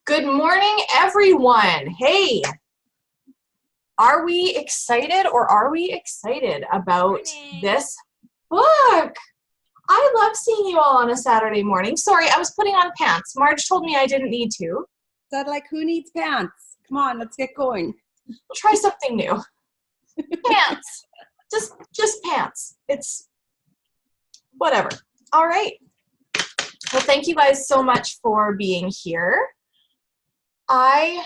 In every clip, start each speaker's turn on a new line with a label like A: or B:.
A: Good morning, everyone. Hey, are we excited about this book? I love seeing you all on a Saturday morning. Sorry, I was putting on pants. Marge told me I didn't need to.
B: Said like, who needs pants? Come on, let's get going.
A: We'll try something new. Pants. Just pants. It's whatever. All right. Well, thank you guys so much for being here. I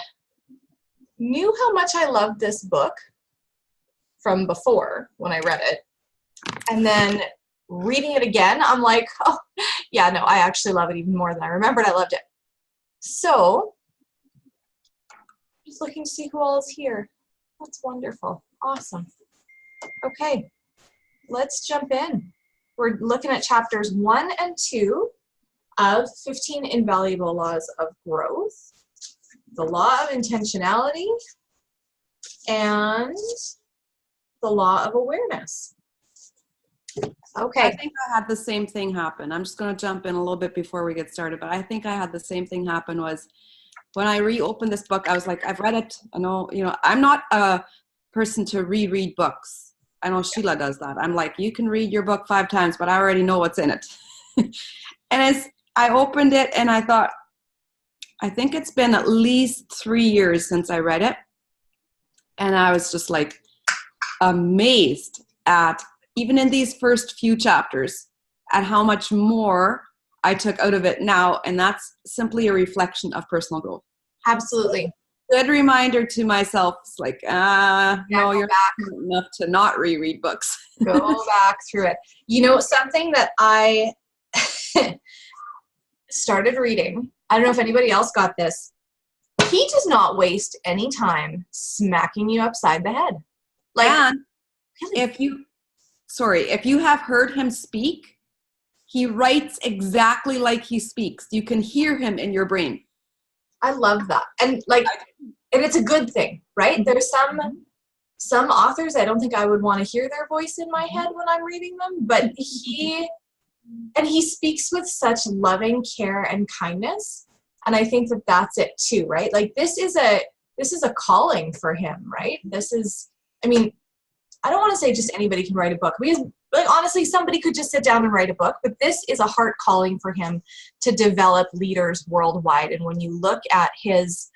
A: knew how much I loved this book from before when I read it. And then reading it again, I'm like, oh, yeah, no, I actually love it even more than I remembered I loved it. So, just looking to see who all is here. That's wonderful. Awesome. Okay, let's jump in. We're looking at chapters 1 and 2 of 15 Invaluable Laws of Growth, the law of intentionality, and the law of awareness. Okay.
B: I think I had the same thing happen. I'm just going to jump in a little bit before we get started, but I think I had the same thing happen was when I reopened this book, I was like, I've read it. I know, I'm not a person to reread books. I know Sheila does that. I'm like, you can read your book 5 times, but I already know what's in it. And as I opened it and I thought, I think it's been at least 3 years since I read it. And I was just like amazed at, even in these first few chapters, at how much more I took out of it now. And that's simply a reflection of personal growth.
A: Absolutely.
B: Good reminder to myself. It's like, no, you're not enough to not reread books.
A: Go back through it. You know, something that I started reading, I don't know if anybody else got this. He does not waste any time smacking you upside the head. Like,
B: and
A: really?
B: if you have heard him speak, he writes exactly like he speaks. You can hear him in your brain.
A: I love that. And it's a good thing, right? There's some authors, I don't think I would want to hear their voice in my head when I'm reading them, but he speaks with such loving care and kindness. And I think that that's it too, right? Like this is a calling for him, right? I don't want to say just anybody can write a book, because like honestly, somebody could just sit down and write a book, but this is a heart calling for him to develop leaders worldwide. And when you look at his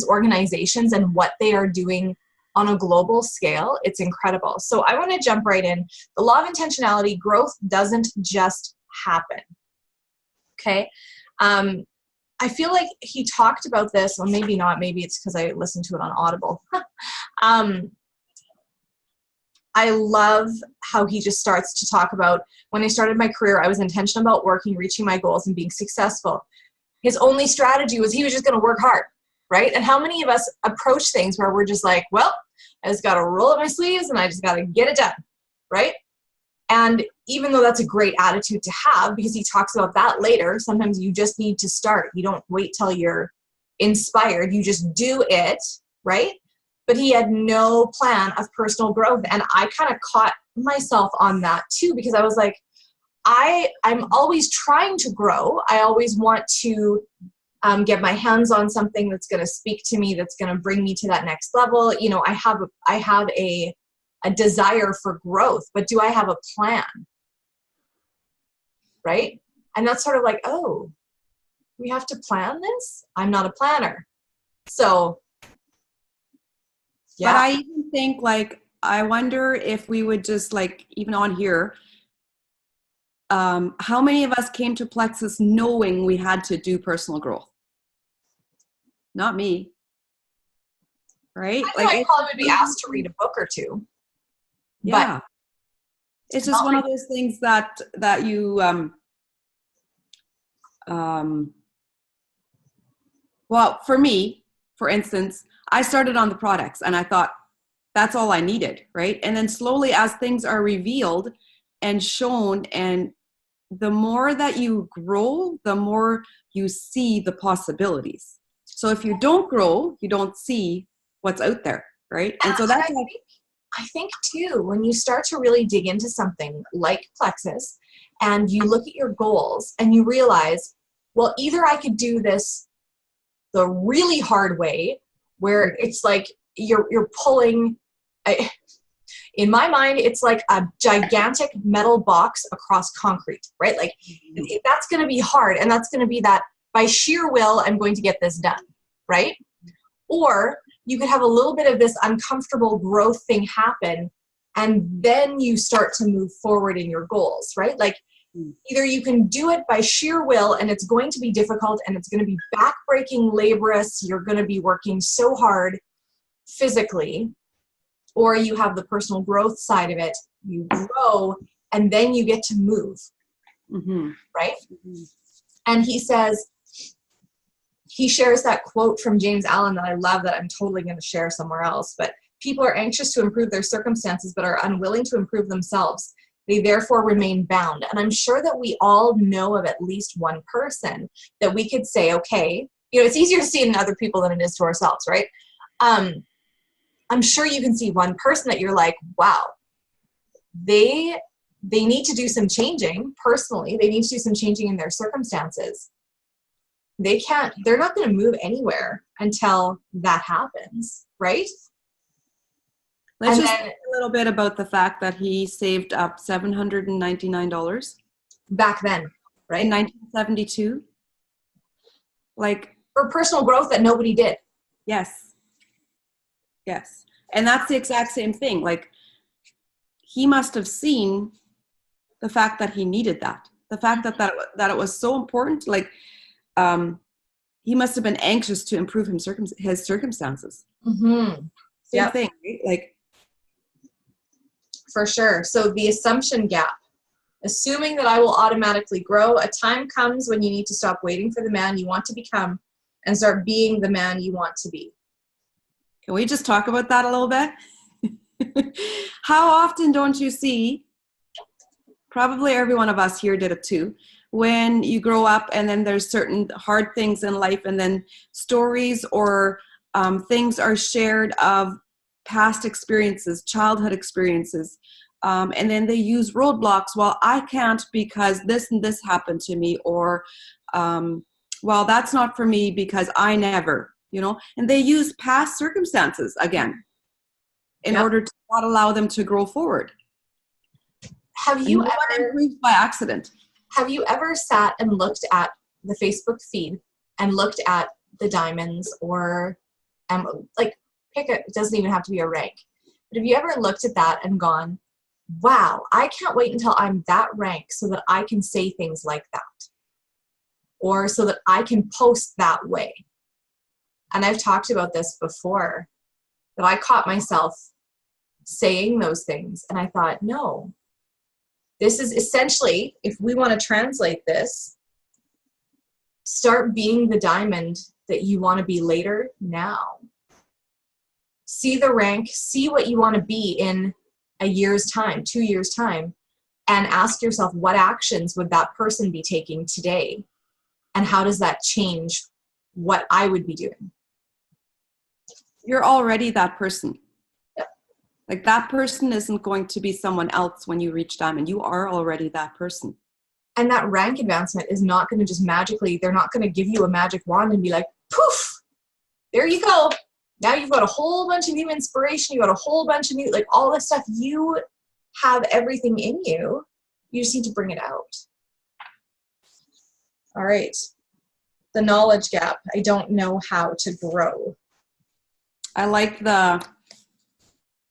A: organizations and what they are doing on a global scale, it's incredible. So I want to jump right in. The law of intentionality, growth doesn't just happen. Okay. I feel like he talked about this, or maybe not, maybe it's because I listened to it on Audible. I love how he just starts to talk about, when I started my career, I was intentional about working, reaching my goals, and being successful. His only strategy was he was just going to work hard, right? And how many of us approach things where we're just like, well, I just got to roll up my sleeves and I just got to get it done, right? And even though that's a great attitude to have, because he talks about that later, sometimes you just need to start. You don't wait till you're inspired. You just do it, right? But he had no plan of personal growth. And I kind of caught myself on that too, because I was like, I'm always trying to grow. I always want to get my hands on something that's going to speak to me, that's going to bring me to that next level. You know, I have a desire for growth, but do I have a plan? Right? And that's sort of like, oh, we have to plan this? I'm not a planner. So, yeah.
B: But I even think, like, I wonder if we would just, like, even on here, how many of us came to Plexus knowing we had to do personal growth? Not me. Right?
A: I probably would be asked to read a book or two.
B: Yeah. But it's just one of those things that you, well, for me, for instance, I started on the products and I thought that's all I needed, right? And then slowly as things are revealed and shown, and the more that you grow, the more you see the possibilities. So if you don't grow, you don't see what's out there, right? And so that's
A: I think too, when you start to really dig into something like Plexus and you look at your goals and you realize, well, either I could do this the really hard way where it's like you're pulling, in my mind, it's like a gigantic metal box across concrete, right? Like that's going to be hard. And that's going to be that by sheer will, I'm going to get this done, right? Or you could have a little bit of this uncomfortable growth thing happen, and then you start to move forward in your goals, right? Like either you can do it by sheer will and it's going to be difficult and it's going to be backbreaking, laborious, you're going to be working so hard physically, or you have the personal growth side of it, you grow, and then you get to move, right? And he says, he shares that quote from James Allen that I love that I'm totally going to share somewhere else, but people are anxious to improve their circumstances but are unwilling to improve themselves. They therefore remain bound. And I'm sure that we all know of at least one person that we could say, okay, it's easier to see in other people than it is to ourselves, right? I'm sure you can see one person that you're like, wow, they need to do some changing personally. They need to do some changing in their circumstances. They're not going to move anywhere until that happens, right?
B: Let's just talk a little bit about the fact that he saved up $799
A: back then, right?
B: In 1972. Like,
A: for personal growth that nobody did.
B: Yes. And that's the exact same thing. Like, he must have seen the fact that he needed that. The fact that it was so important. Like, he must have been anxious to improve his circumstances. Same thing, right? Like,
A: for sure. So the assumption gap. Assuming that I will automatically grow, a time comes when you need to stop waiting for the man you want to become and start being the man you want to be.
B: Can we just talk about that a little bit? How often don't you see, probably every one of us here did it too, when you grow up and then there's certain hard things in life and then stories or things are shared of past experiences, childhood experiences, and then they use roadblocks. Well, I can't because this and this happened to me, or well, that's not for me because I never, and they use past circumstances again in order to not allow them to grow forward.
A: Have you ever
B: improved by accident?
A: Have you ever sat and looked at the Facebook feed and looked at the diamonds, or pick it doesn't even have to be a rank, but have you ever looked at that and gone, wow, I can't wait until I'm that rank so that I can say things like that, or so that I can post that way? And I've talked about this before, that I caught myself saying those things and I thought, no, this is essentially, if we want to translate this, start being the diamond that you want to be later now. See the rank, see what you want to be in a year's time, 2 years' time, and ask yourself, what actions would that person be taking today? And how does that change what I would be doing?
B: You're already that person.
A: Yep.
B: Like, that person isn't going to be someone else when you reach diamond. You are already that person.
A: And that rank advancement is not going to just magically, they're not going to give you a magic wand and be like, poof, there you go. Now you've got a whole bunch of new inspiration. You got a whole bunch of new, like all this stuff. You have everything in you. You just need to bring it out. All right. The knowledge gap. I don't know how to grow.
B: I like the,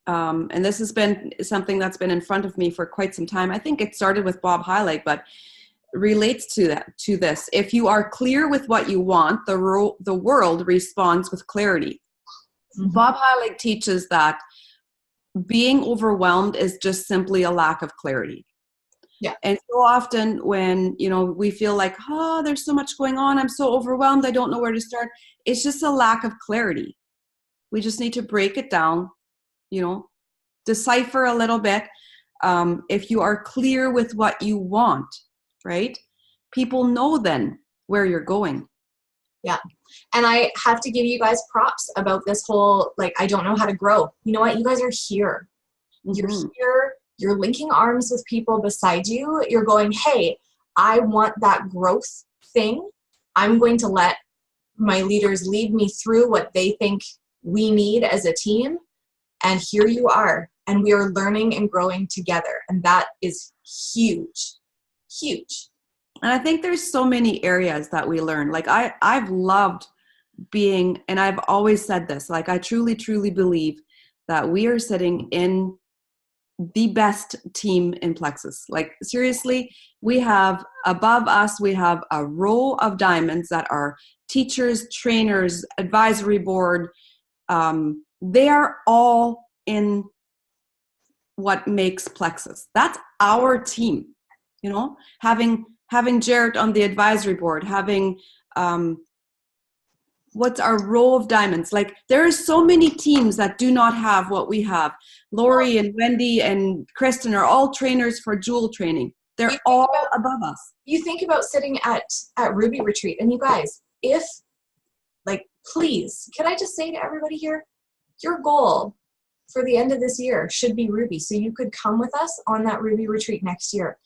B: and this has been something that's been in front of me for quite some time. I think it started with Bob Heilig, but relates to this. If you are clear with what you want, the world responds with clarity. Mm-hmm. Bob Heilig teaches that being overwhelmed is just simply a lack of clarity.
A: Yeah.
B: And so often when, we feel like, there's so much going on, I'm so overwhelmed, I don't know where to start. It's just a lack of clarity. We just need to break it down, decipher a little bit. If you are clear with what you want, right? People know then where you're going.
A: Yeah. And I have to give you guys props about this whole, I don't know how to grow. You know what? You guys are here. Mm-hmm. You're here. You're linking arms with people beside you. You're going, hey, I want that growth thing. I'm going to let my leaders lead me through what they think we need as a team. And here you are. And we are learning and growing together. And that is huge, huge.
B: And I think there's so many areas that we learn. Like I've loved being, and I've always said this, like I truly, truly believe that we are sitting in the best team in Plexus. Like seriously, we have above us, we have a row of diamonds that are teachers, trainers, advisory board. They are all in what makes Plexus. That's our team, you know, having Jarrett on the advisory board, having what's our row of diamonds. Like there are so many teams that do not have what we have. Lori and Wendy and Kristen are all trainers for Jewel training. They're all above us.
A: You think about sitting at Ruby Retreat, and you guys, if, like, please, can I just say to everybody here, your goal for the end of this year should be Ruby, so you could come with us on that Ruby Retreat next year.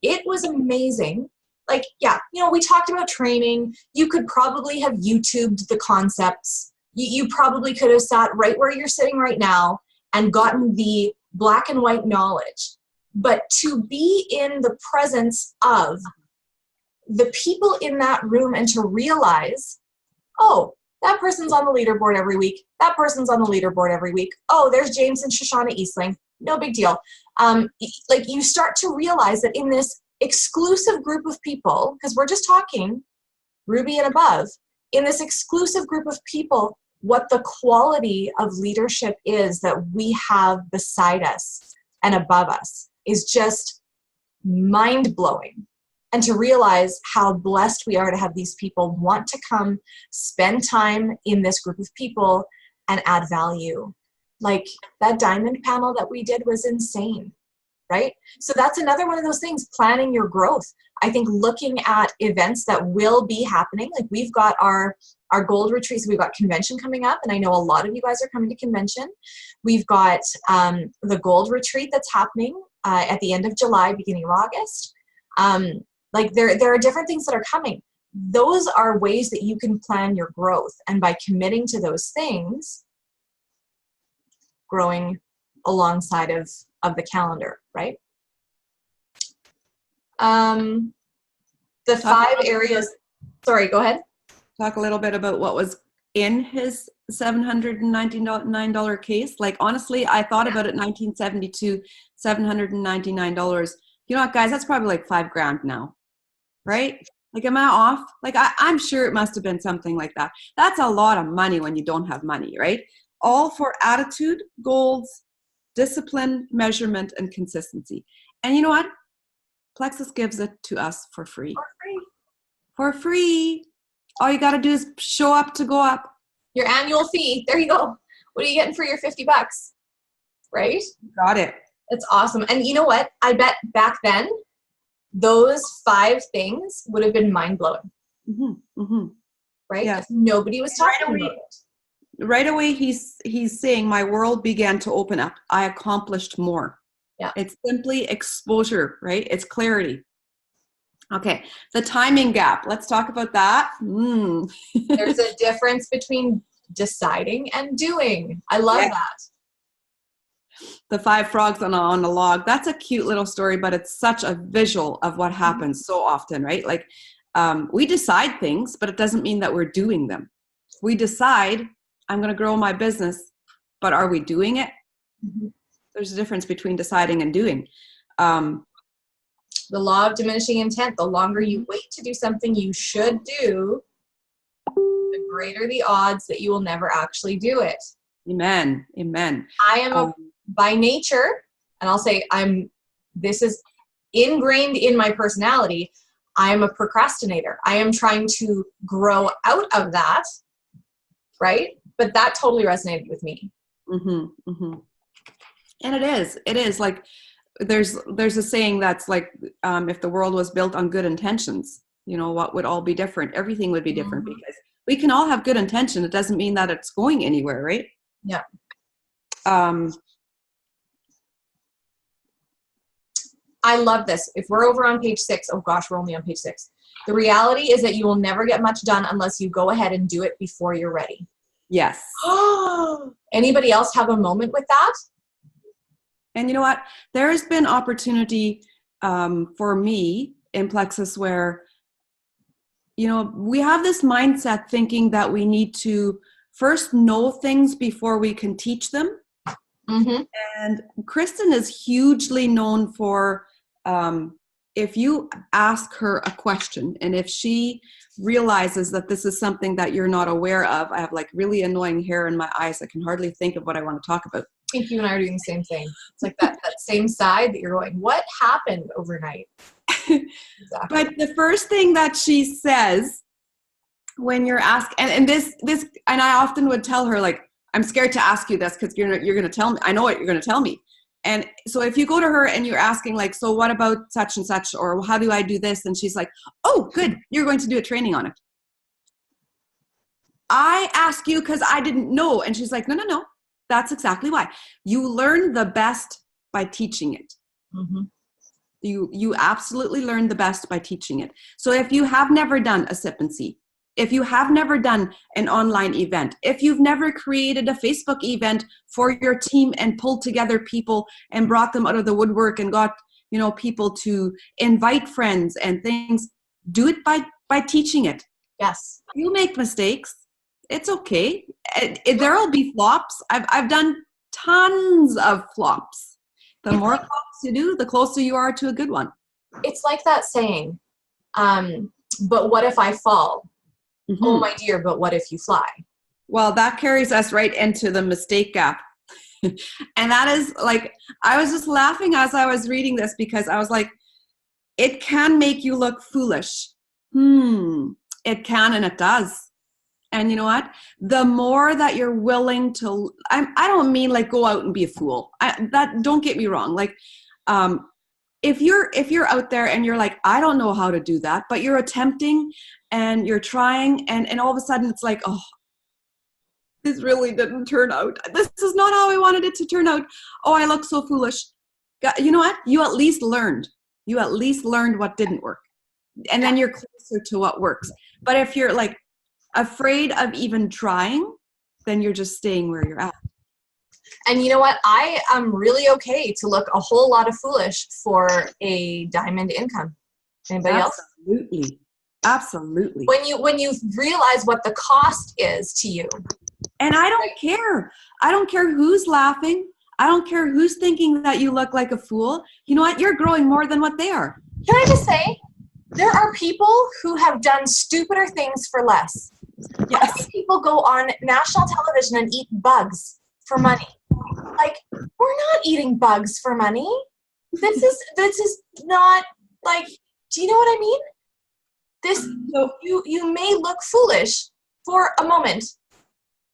A: It was amazing. Like, yeah, you know, we talked about training. You could probably have YouTubed the concepts. You probably could have sat right where you're sitting right now and gotten the black and white knowledge. But to be in the presence of the people in that room and to realize, oh, that person's on the leaderboard every week. That person's on the leaderboard every week. Oh, there's James and Shoshana Eastling. No big deal. Like you start to realize that in this exclusive group of people, because we're just talking Ruby and above, in this exclusive group of people, what the quality of leadership is that we have beside us and above us is just mind-blowing. And to realize how blessed we are to have these people want to come spend time in this group of people and add value. Like that diamond panel that we did was insane, right? So that's another one of those things, planning your growth. I think looking at events that will be happening, like we've got our gold retreats, we've got convention coming up, and I know a lot of you guys are coming to convention. We've got the gold retreat that's happening at the end of July, beginning of August. Like there are different things that are coming. Those are ways that you can plan your growth. And by committing to those things, growing alongside of the calendar, right? The 5 areas, sorry, go ahead.
B: Talk a little bit about what was in his $799 case. Like, honestly, I thought about it, 1972, $799. You know what, guys, that's probably like $5,000 now, right? Like, am I off? Like, I'm sure it must have been something like that. That's a lot of money when you don't have money, right? All for attitude, goals, discipline, measurement, and consistency. And you know what? Plexus gives it to us for free.
A: For free.
B: For free. All you got to do is show up to go up.
A: Your annual fee. There you go. What are you getting for your $50? Right?
B: Got it.
A: It's awesome. And you know what? I bet back then, those 5 things would have been mind-blowing.
B: Mm-hmm. Mm-hmm.
A: Right?
B: Yes.
A: Nobody was talking about it.
B: Right away, he's saying, my world began to open up. I accomplished more.
A: Yeah.
B: It's simply exposure, right? It's clarity. Okay. The timing gap. Let's talk about that.
A: There's a difference between deciding and doing. I love that.
B: The 5 frogs on a log. That's a cute little story, but it's such a visual of what happens so often, right? Like we decide things, but it doesn't mean that we're doing them. We decide, I'm going to grow my business, but are we doing it? Mm-hmm. There's a difference between deciding and doing.
A: The law of diminishing intent. The longer you wait to do something you should do, the greater the odds that you will never actually do it.
B: Amen. Amen.
A: I am by nature, and I'll say this is ingrained in my personality, I am a procrastinator. I am trying to grow out of that, right? But that totally resonated with me.
B: Mm-hmm, mm-hmm. And it is like, there's a saying that's like, if the world was built on good intentions, you know, what would all be different? Everything would be different, because we can all have good intention. It doesn't mean that it's going anywhere, right?
A: Yeah. I love this. If we're over on page 6, oh gosh, we're only on page 6. The reality is that you will never get much done unless you go ahead and do it before you're ready.
B: Yes.
A: Anybody else have a moment with that?
B: And you know what? There's been opportunity for me in Plexus where, you know, we have this mindset thinking that we need to first know things before we can teach them. Mm-hmm. And Kristen is hugely known for, if you ask her a question and if she realizes that this is something that you're not aware of, I have like really annoying hair in my eyes. I can hardly think of what I want to talk about.
A: I think you and I are doing the same thing. It's like that same side that you're going, what happened overnight?
B: Exactly. But the first thing that she says when you're asked, and this, and I often would tell her, like, I'm scared to ask you this because you're going to tell me. I know what you're going to tell me. And so if you go to her and you're asking, like, so what about such and such, or how do I do this? And she's like, oh, good, you're going to do a training on it. I ask you because I didn't know. And she's like, no. That's exactly why. You learn the best by teaching it. Mm-hmm. You absolutely learn the best by teaching it. So if you have never done a sip and see, if you have never done an online event, if you've never created a Facebook event for your team and pulled together people and brought them out of the woodwork and got, you know, people to invite friends and things, do it by teaching it.
A: Yes.
B: You make mistakes. It's okay. There'll be flops. I've done tons of flops. The more flops you do, the closer you are to a good one.
A: It's like that saying, but what if I fall? Mm-hmm. Oh my dear, but what if you fly?
B: Well, that carries us right into the mistake gap. And that is like, I was just laughing as I was reading this because I was like, it can make you look foolish. It can, and it does. And you know what? The more that you're willing to, I don't mean like go out and be a fool. Don't get me wrong. Like, if you're out there and you're like, I don't know how to do that, but you're attempting and you're trying, and all of a sudden it's like, oh, this really didn't turn out. This is not how I wanted it to turn out. Oh, I look so foolish. You know what? You at least learned. You at least learned what didn't work. And then you're closer to what works. But if you're like afraid of even trying, then you're just staying where you're at.
A: And you know what? I am really okay to look a whole lot of foolish for a diamond income. Anybody else?
B: Absolutely.
A: When you realize what the cost is to you.
B: And I don't care. I don't care who's laughing. I don't care who's thinking that you look like a fool. You know what? You're growing more than what they are.
A: Can I just say, there are people who have done stupider things for less. Yes. I see people go on national television and eat bugs for money. Like, we're not eating bugs for money. This is not like, do you know what I mean? You may look foolish for a moment,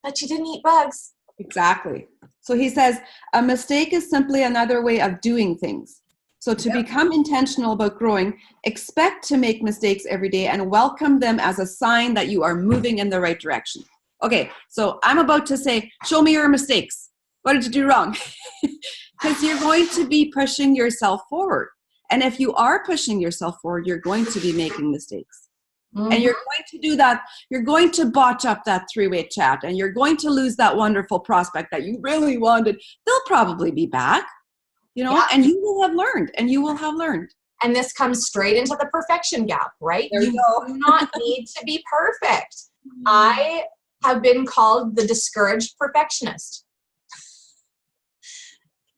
A: but you didn't eat bugs.
B: Exactly. So he says, a mistake is simply another way of doing things. So to become intentional about growing, expect to make mistakes every day and welcome them as a sign that you are moving in the right direction. Okay, so I'm about to say, show me your mistakes. What did you do wrong? Because you're going to be pushing yourself forward. And if you are pushing yourself forward, you're going to be making mistakes. Mm-hmm. And you're going to do that. You're going to botch up that three-way chat, and you're going to lose that wonderful prospect that you really wanted. They'll probably be back, you know, and you will have learned.
A: And this comes straight into the perfection gap, right? You do not need to be perfect. I have been called the discouraged perfectionist.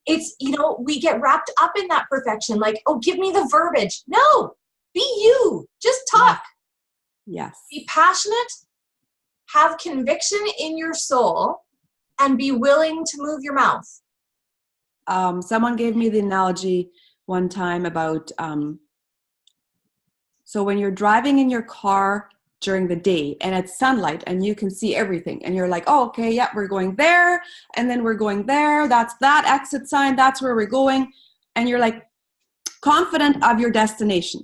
A: It's, you know, we get wrapped up in that perfection, like, oh, give me the verbiage. No, be you. Just talk.
B: Yes.
A: Be passionate, have conviction in your soul, and be willing to move your mouth.
B: Someone gave me the analogy one time about, so when you're driving in your car during the day and it's sunlight and you can see everything and you're like, oh, okay, yeah, we're going there. And then we're going there. That's that exit sign. That's where we're going. And you're like confident of your destination.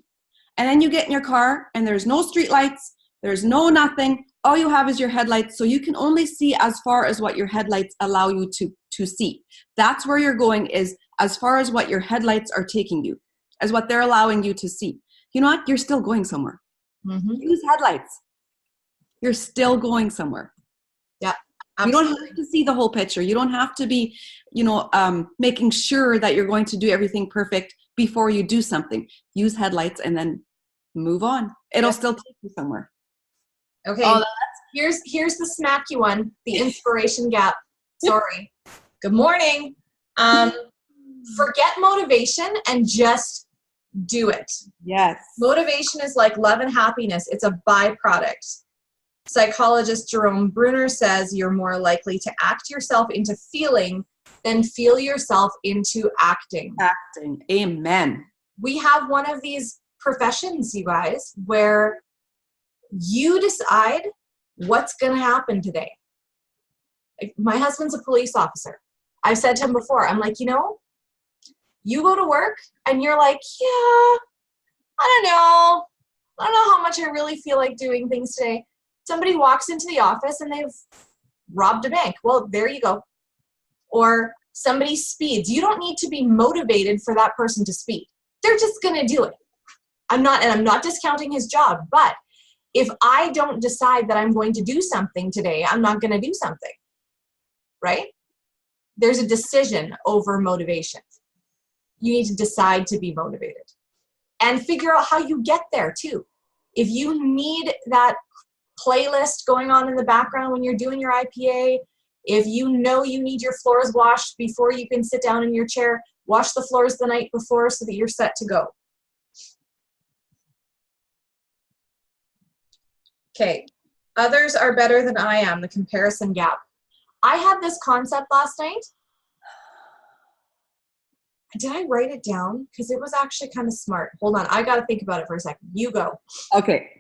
B: And then you get in your car and there's no street lights. There's no nothing. All you have is your headlights. So you can only see as far as what your headlights allow you to see. That's where you're going, is as far as what your headlights are taking you, as what they're allowing you to see. You know what? You're still going somewhere. Use headlights. You're still going somewhere.
A: Yeah.
B: Absolutely. You don't have to see the whole picture. You don't have to be, making sure that you're going to do everything perfect before you do something. Use headlights and then move on. It'll still take you somewhere.
A: Okay. Here's the smacky one, the inspiration gap. Sorry. Good morning. Forget motivation and just do it.
B: Yes.
A: Motivation is like love and happiness. It's a byproduct. Psychologist Jerome Bruner says you're more likely to act yourself into feeling than feel yourself into acting.
B: Acting. Amen.
A: We have one of these professions, you guys, where you decide what's going to happen today. My husband's a police officer. I've said to him before, I'm like, you go to work and you're like, yeah, I don't know how much I really feel like doing things today. Somebody walks into the office and they've robbed a bank. Well, there you go. Or somebody speeds. You don't need to be motivated for that person to speed. They're just going to do it. I'm not discounting his job, but if I don't decide that I'm going to do something today, I'm not going to do something, right? There's a decision over motivation. You need to decide to be motivated and figure out how you get there too. If you need that playlist going on in the background when you're doing your IPA, if you need your floors washed before you can sit down in your chair, wash the floors the night before so that you're set to go. Okay, others are better than I am, the comparison gap. I had this concept last night. Did I write it down? Because it was actually kind of smart. Hold on, I got to think about it for a second. You go.
B: Okay.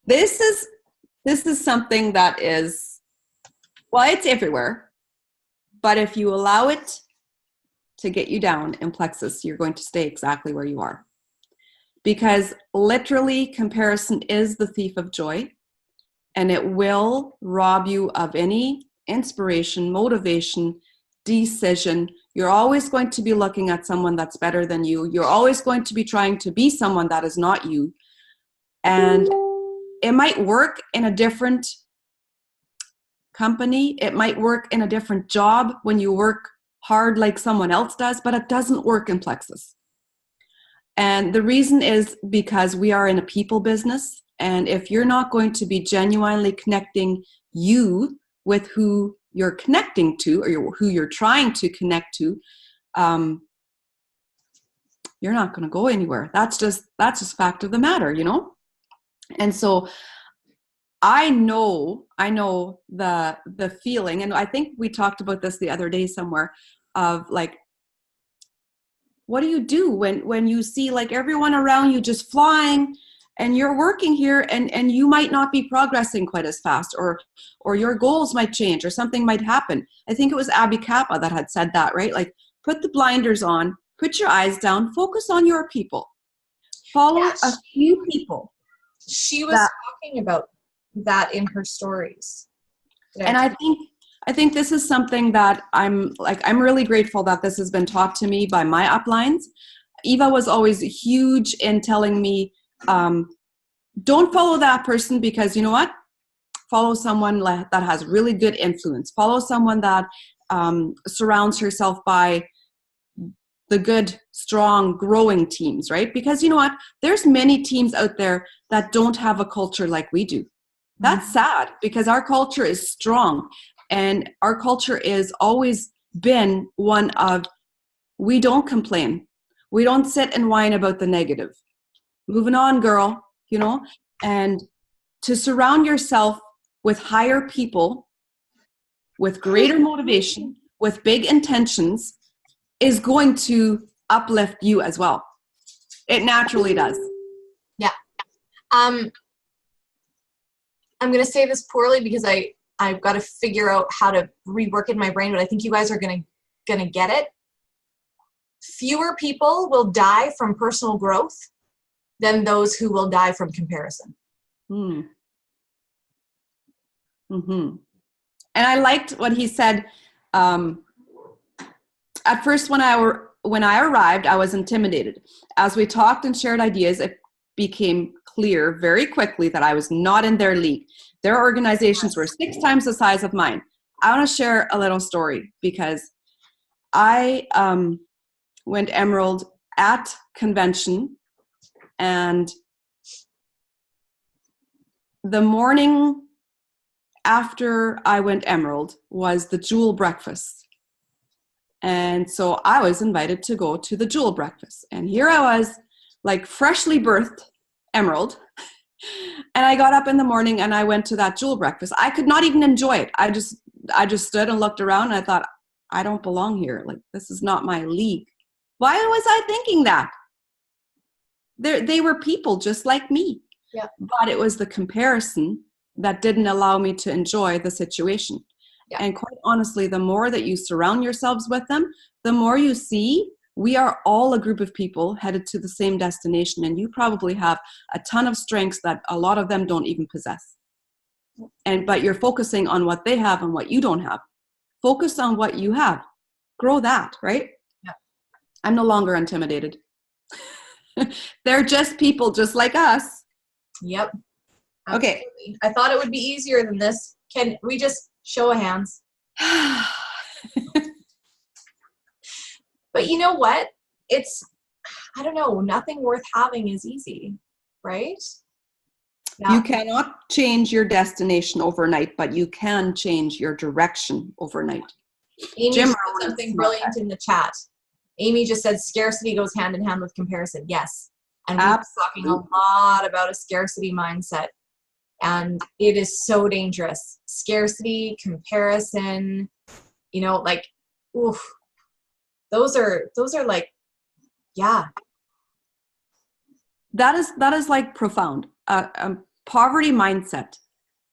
B: This is something that is, well, it's everywhere. But if you allow it to get you down in plexus, you're going to stay exactly where you are. Because literally, comparison is the thief of joy, and it will rob you of any inspiration, motivation, decision. You're always going to be looking at someone that's better than you. You're always going to be trying to be someone that is not you. And it might work in a different company. It might work in a different job when you work hard like someone else does, but it doesn't work in plexus. And the reason is because we are in a people business. And if you're not going to be genuinely connecting you with who you're connecting to, or who you're trying to connect to, you're not going to go anywhere. That's just fact of the matter, And so I know the feeling, and I think we talked about this the other day somewhere, of like, what do you do when you see like everyone around you just flying and you're working here and you might not be progressing quite as fast, or your goals might change, or something might happen. I think it was Abby Kappa that had said that, right? Like, put the blinders on, put your eyes down, focus on your people. Follow a few people.
A: She was talking about that in her stories.
B: And I think this is something that I'm really grateful that this has been taught to me by my uplines. Eva was always huge in telling me, don't follow that person, because you know what? Follow someone that has really good influence. Follow someone that surrounds herself by the good, strong, growing teams, right? Because you know what? There's many teams out there that don't have a culture like we do. That's sad, because our culture is strong, and our culture is always been one of, we don't complain. We don't sit and whine about the negative. Moving on, girl, and to surround yourself with higher people, with greater motivation, with big intentions, is going to uplift you as well. It naturally does.
A: Yeah. I'm going to say this poorly because I've got to figure out how to rework it in my brain, but I think you guys are going to get it. Fewer people will die from personal growth than those who will die from comparison.
B: Mm-hmm. And I liked what he said. At first, when I arrived, I was intimidated. As we talked and shared ideas, became clear very quickly that I was not in their league. Their organizations were 6 times the size of mine. I want to share a little story because I went Emerald at convention, and the morning after I went Emerald was the Jewel breakfast. And so I was invited to go to the Jewel breakfast. And here I was, like freshly birthed Emerald. And I got up in the morning and I went to that Jewel breakfast. I could not even enjoy it. I just stood and looked around and I thought, I don't belong here. Like, this is not my league. Why was I thinking that? They were people just like me.
A: Yeah.
B: But it was the comparison that didn't allow me to enjoy the situation. Yeah. And quite honestly, the more that you surround yourselves with them, the more you see we are all a group of people headed to the same destination. And you probably have a ton of strengths that a lot of them don't even possess. But you're focusing on what they have and what you don't have. Focus on what you have. Grow that, right?
A: Yeah.
B: I'm no longer intimidated. They're just people just like us.
A: Yep.
B: Absolutely.
A: Okay. I thought it would be easier than this. Can we just show of hands? But you know what? I don't know, nothing worth having is easy, right?
B: Yeah. You cannot change your destination overnight, but you can change your direction overnight.
A: Amy said something brilliant in the chat. Amy just said scarcity goes hand in hand with comparison. Yes. And we're talking a lot about a scarcity mindset. And it is so dangerous. Scarcity, comparison, like, oof. Those are like, yeah.
B: That is like profound. Poverty mindset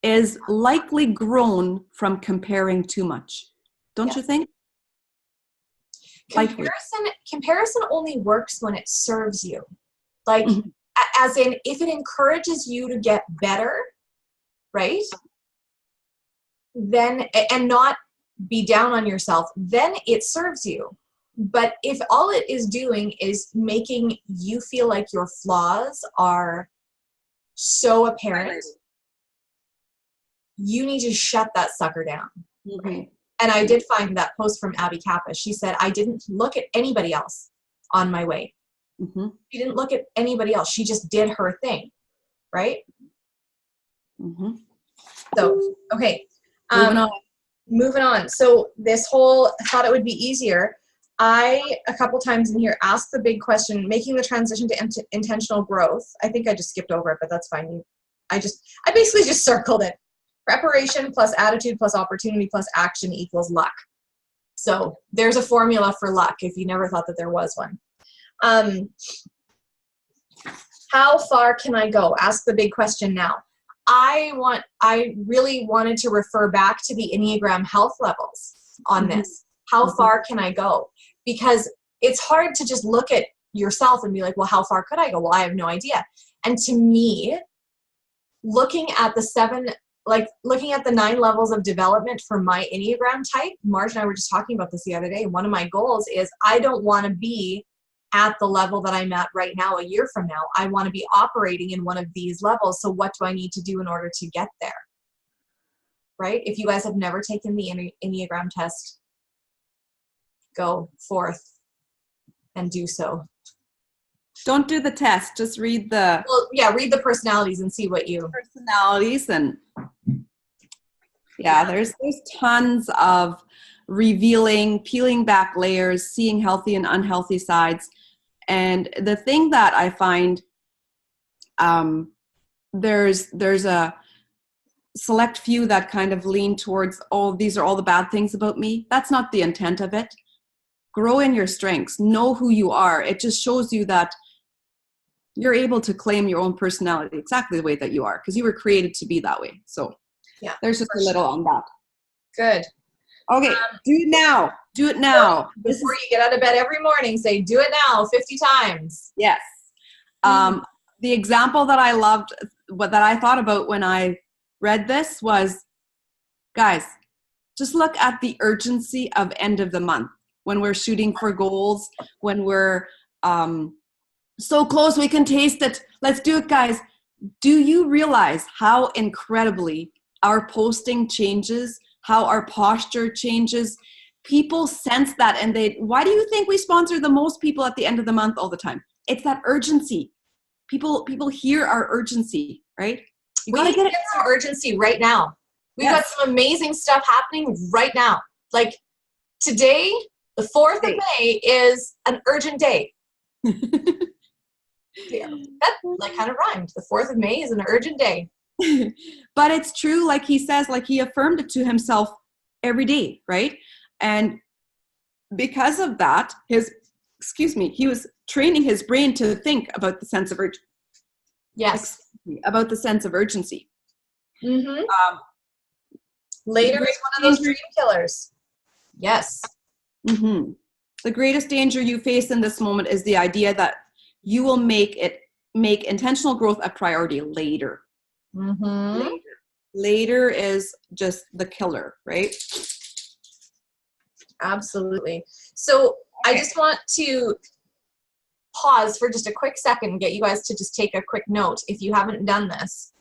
B: is likely grown from comparing too much. Don't you think?
A: Comparison only works when it serves you. Like, as in, if it encourages you to get better, right? Then, and not be down on yourself, then it serves you. But if all it is doing is making you feel like your flaws are so apparent, you need to shut that sucker down. Right? And I did find that post from Abby Kappa. She said, I didn't look at anybody else on my way. She didn't look at anybody else. She just did her thing. Right? So, okay. Moving on. So this whole, I thought it would be easier. I, a couple times in here, asked the big question, making the transition to intentional growth. I think I just skipped over it, but that's fine. I basically just circled it. Preparation plus attitude plus opportunity plus action equals luck. So there's a formula for luck if you never thought that there was one. How far can I go? Ask the big question now. I really wanted to refer back to the Enneagram health levels on this. How far can I go? Because it's hard to just look at yourself and be like, well, how far could I go? Well, I have no idea. And to me, looking at the 9 levels of development for my Enneagram type, Marge and I were just talking about this the other day. One of my goals is I don't want to be at the level that I'm at right now a year from now. I want to be operating in one of these levels. So what do I need to do in order to get there? Right? If you guys have never taken the Enneagram test, go forth and do so.
B: Don't do the test. Just read the...
A: Well, yeah, read the personalities and see what you...
B: Personalities and... Yeah, there's tons of revealing, peeling back layers, seeing healthy and unhealthy sides. And the thing that I find, there's a select few that kind of lean towards, oh, these are all the bad things about me. That's not the intent of it. Grow in your strengths. Know who you are. It just shows you that you're able to claim your own personality exactly the way that you are, because you were created to be that way. So yeah, there's just a little on that.
A: Good.
B: Okay, do it now. Do it now.
A: Before you get out of bed every morning, say, do it now 50 times.
B: Yes. The example that I loved, that I thought about when I read this was, guys, just look at the urgency of end of the month when we're shooting for goals, when we're So close, we can taste it. Let's do it, guys. Do you realize how incredibly our posting changes, how our posture changes? People sense that, and why do you think we sponsor the most people at the end of the month all the time? It's that urgency. People hear our urgency, right?
A: We need to get some urgency right now. We've got some amazing stuff happening right now. Like today, the 4th of May is an urgent day. Yeah, that like kind of rhymed. The 4th of May is an urgent day.
B: But it's true, like he says, like he affirmed it to himself every day, right? And because of that, he was training his brain to think about the sense of urgency.
A: Yes.
B: About the sense of urgency.
A: Mm-hmm. Later is one of those dream killers. Yes.
B: Mm-hmm. The greatest danger you face in this moment is the idea that you will make intentional growth a priority later.
A: Mm-hmm.
B: Later is just the killer, right?
A: Absolutely. So I just want to pause for just a quick second and get you guys to just take a quick note if you haven't done this.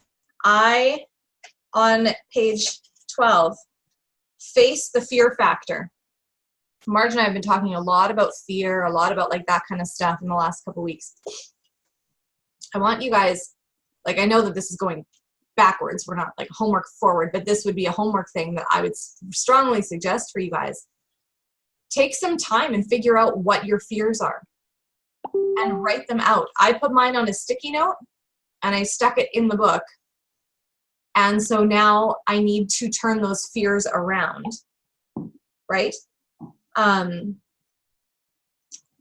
A: On page 12, face the fear factor. Marge and I have been talking a lot about fear, a lot about like that kind of stuff in the last couple weeks. I want you guys, like, I know that this is going backwards. We're not like homework forward, but this would be a homework thing that I would strongly suggest for you guys. Take some time and figure out what your fears are and write them out. I put mine on a sticky note and I stuck it in the book. And so now I need to turn those fears around, right?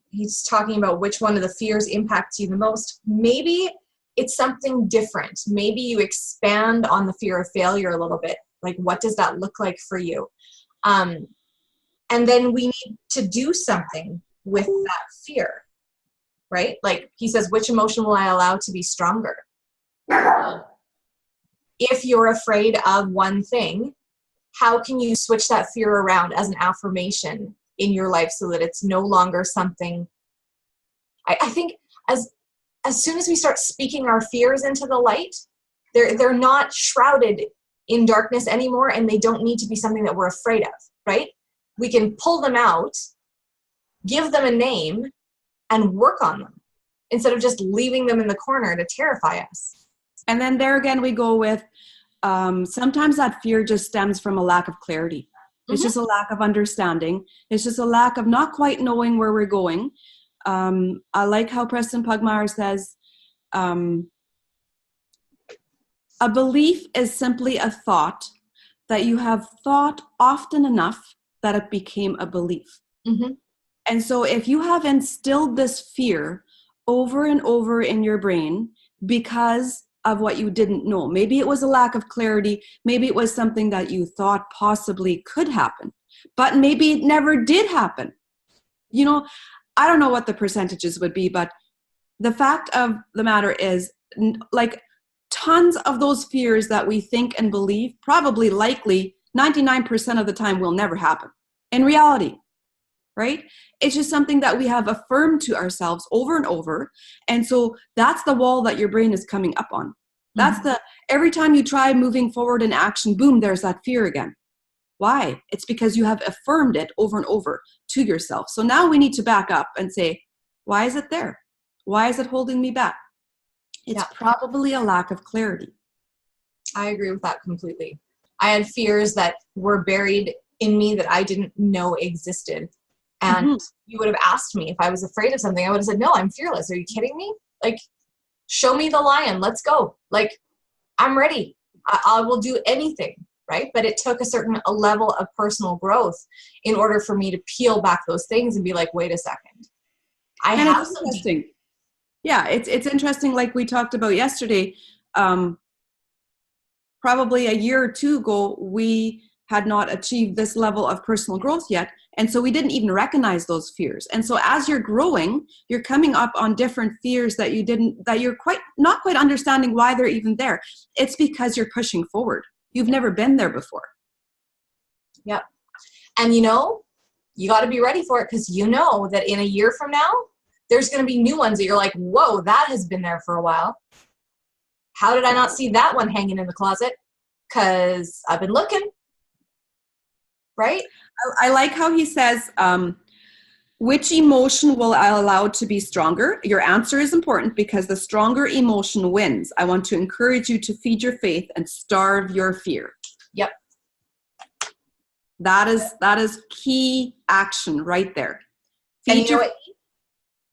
A: He's talking about which one of the fears impacts you the most. Maybe it's something different. Maybe you expand on the fear of failure a little bit. Like, what does that look like for you? And then we need to do something with that fear, right? Like he says, which emotion will I allow to be stronger? If you're afraid of one thing, how can you switch that fear around as an affirmation in your life so that it's no longer something? I think as soon as we start speaking our fears into the light, they're not shrouded in darkness anymore, and they don't need to be something that we're afraid of, right? We can pull them out, give them a name, and work on them instead of just leaving them in the corner to terrify us.
B: And then there again, we go with sometimes that fear just stems from a lack of clarity. It's just a lack of understanding. It's just a lack of not quite knowing where we're going. I like how Preston Pugmire says, a belief is simply a thought that you have thought often enough that it became a belief. Mm-hmm. And so if you have instilled this fear over and over in your brain because of what you didn't know, maybe it was a lack of clarity, maybe it was something that you thought possibly could happen, but maybe it never did happen. You know, I don't know what the percentages would be, but the fact of the matter is, like, tons of those fears that we think and believe, probably likely 99% of the time will never happen in reality, right? It's just something that we have affirmed to ourselves over and over. And so that's the wall that your brain is coming up on. That's every time you try moving forward in action, boom, there's that fear again. Why? It's because you have affirmed it over and over to yourself. So now we need to back up and say, why is it there? Why is it holding me back? It's probably a lack of clarity.
A: I agree with that completely. I had fears that were buried in me that I didn't know existed. And you would have asked me if I was afraid of something. I would have said, no, I'm fearless. Are you kidding me? Like, show me the lion. Let's go. Like, I'm ready. I will do anything, right? But it took a level of personal growth in order for me to peel back those things and be like, wait a second.
B: It's interesting. Yeah, it's interesting, like we talked about yesterday. Probably a year or two ago, we had not achieved this level of personal growth yet. And so we didn't even recognize those fears. And so as you're growing, you're coming up on different fears that you're not quite understanding why they're even there. It's because you're pushing forward. You've never been there before.
A: Yep. And you got to be ready for it, because you know that in a year from now, there's going to be new ones that you're like, whoa, that has been there for a while. How did I not see that one hanging in the closet? Because I've been looking. Right?
B: I like how he says, which emotion will I allow to be stronger? Your answer is important because the stronger emotion wins. I want to encourage you to feed your faith and starve your fear.
A: Yep.
B: That is key action right there.
A: And you know what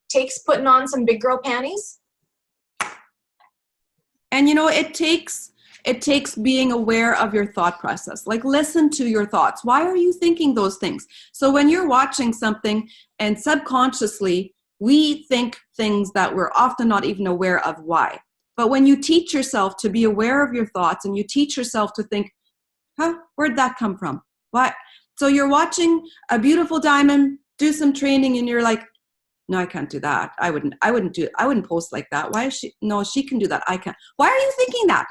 A: takes putting on some big girl panties?
B: And you know, it takes being aware of your thought process. Like, listen to your thoughts. Why are you thinking those things? So when you're watching something and subconsciously we think things that we're often not even aware of why. But when you teach yourself to be aware of your thoughts and you teach yourself to think, where'd that come from? What? So you're watching a beautiful diamond do some training and you're like, no, I can't do that. I wouldn't do it. I wouldn't post like that. Why is she? No, she can do that. I can't. Why are you thinking that?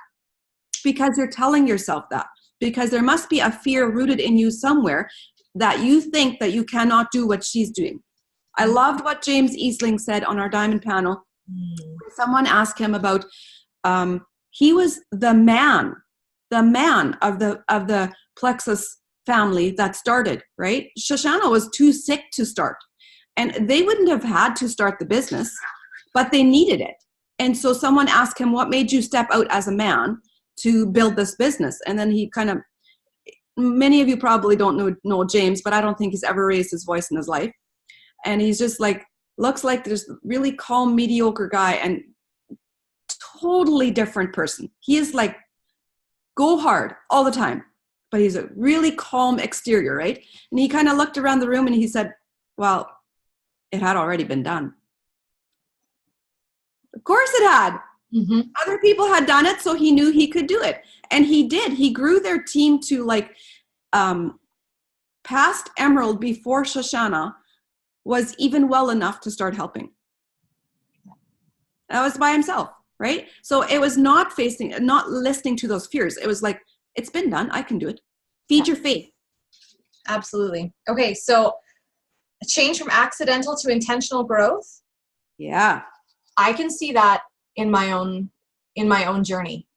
B: Because you're telling yourself that. Because there must be a fear rooted in you somewhere that you think that you cannot do what she's doing. I loved what James Easling said on our Diamond panel. Someone asked him about, he was the man of the Plexus family that started, right? Shoshana was too sick to start. And they wouldn't have had to start the business, but they needed it. And so someone asked him, what made you step out as a man to build this business? And then he kind of, many of you probably don't know James, but I don't think he's ever raised his voice in his life. And he's just like, looks like this really calm, mediocre guy and totally different person. He is like, go hard all the time, but he's a really calm exterior, right? And he kind of looked around the room and he said, well, it had already been done. Of course it had. Mm-hmm. Other people had done it, so he knew he could do it. And he did. He grew their team to like past Emerald before Shoshana was even well enough to start helping. That was by himself, right? So it was not listening to those fears. It was like, it's been done. I can do it. Feed your faith.
A: Absolutely. Okay, so a change from accidental to intentional growth.
B: Yeah. I
A: can see that in my own journey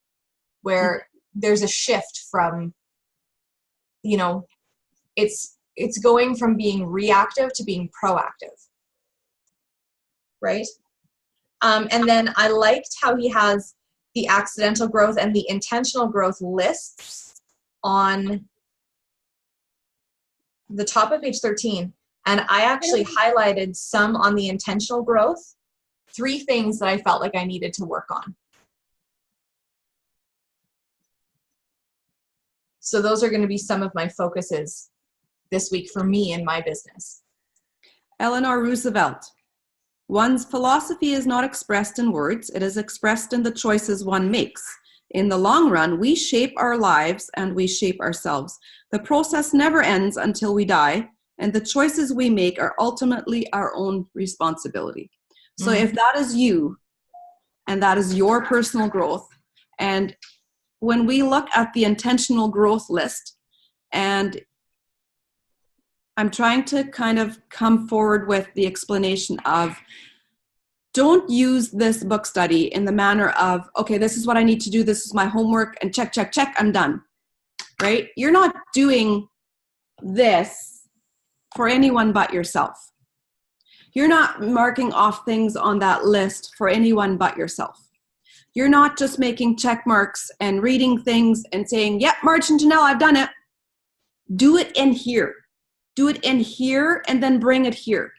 A: where there's a shift from, it's going from being reactive to being proactive. Right? And then I liked how he has the accidental growth and the intentional growth lists on the top of page 13. And I actually highlighted some on the intentional growth, 3 things that I felt like I needed to work on. So those are going to be some of my focuses this week for me in my business.
B: Eleanor Roosevelt. One's philosophy is not expressed in words. It is expressed in the choices one makes. In the long run, we shape our lives and we shape ourselves. The process never ends until we die. And the choices we make are ultimately our own responsibility. So if that is you, and that is your personal growth, and when we look at the intentional growth list, and I'm trying to kind of come forward with the explanation of, don't use this book study in the manner of, okay, this is what I need to do, this is my homework, and check, check, check, I'm done, right? You're not doing this for anyone but yourself. You're not marking off things on that list for anyone but yourself. You're not just making check marks and reading things and saying, yep, March and Janelle, I've done it. Do it in here. Do it in here and then bring it here,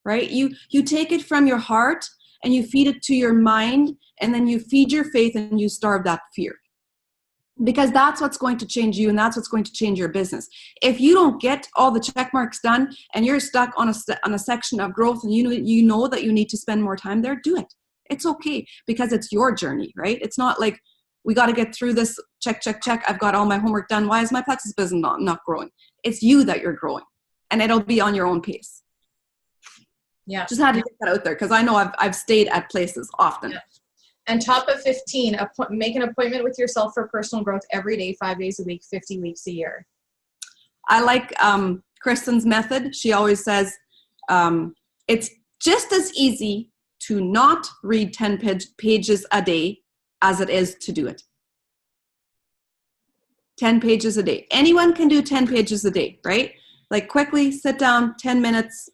B: right? You take it from your heart and you feed it to your mind and then you feed your faith and you starve that fear. Because that's what's going to change you and that's what's going to change your business. If you don't get all the check marks done and you're stuck on a section of growth and you know that you need to spend more time there, do it. It's okay because it's your journey, right? It's not like we got to get through this, check, check, check. I've got all my homework done. Why is my Plexus business not growing? It's you that you're growing and it'll be on your own pace.
A: Yeah.
B: Just had to get that out there because I know I've stayed at places often.
A: Yeah. And top of 15, make an appointment with yourself for personal growth every day, 5 days a week, 50 weeks a year. I
B: like Kristen's method. She always says, just as easy to not read 10 pages a day as it is to do it. 10 pages a day. Anyone can do 10 pages a day, right? Like quickly sit down, 10 minutes.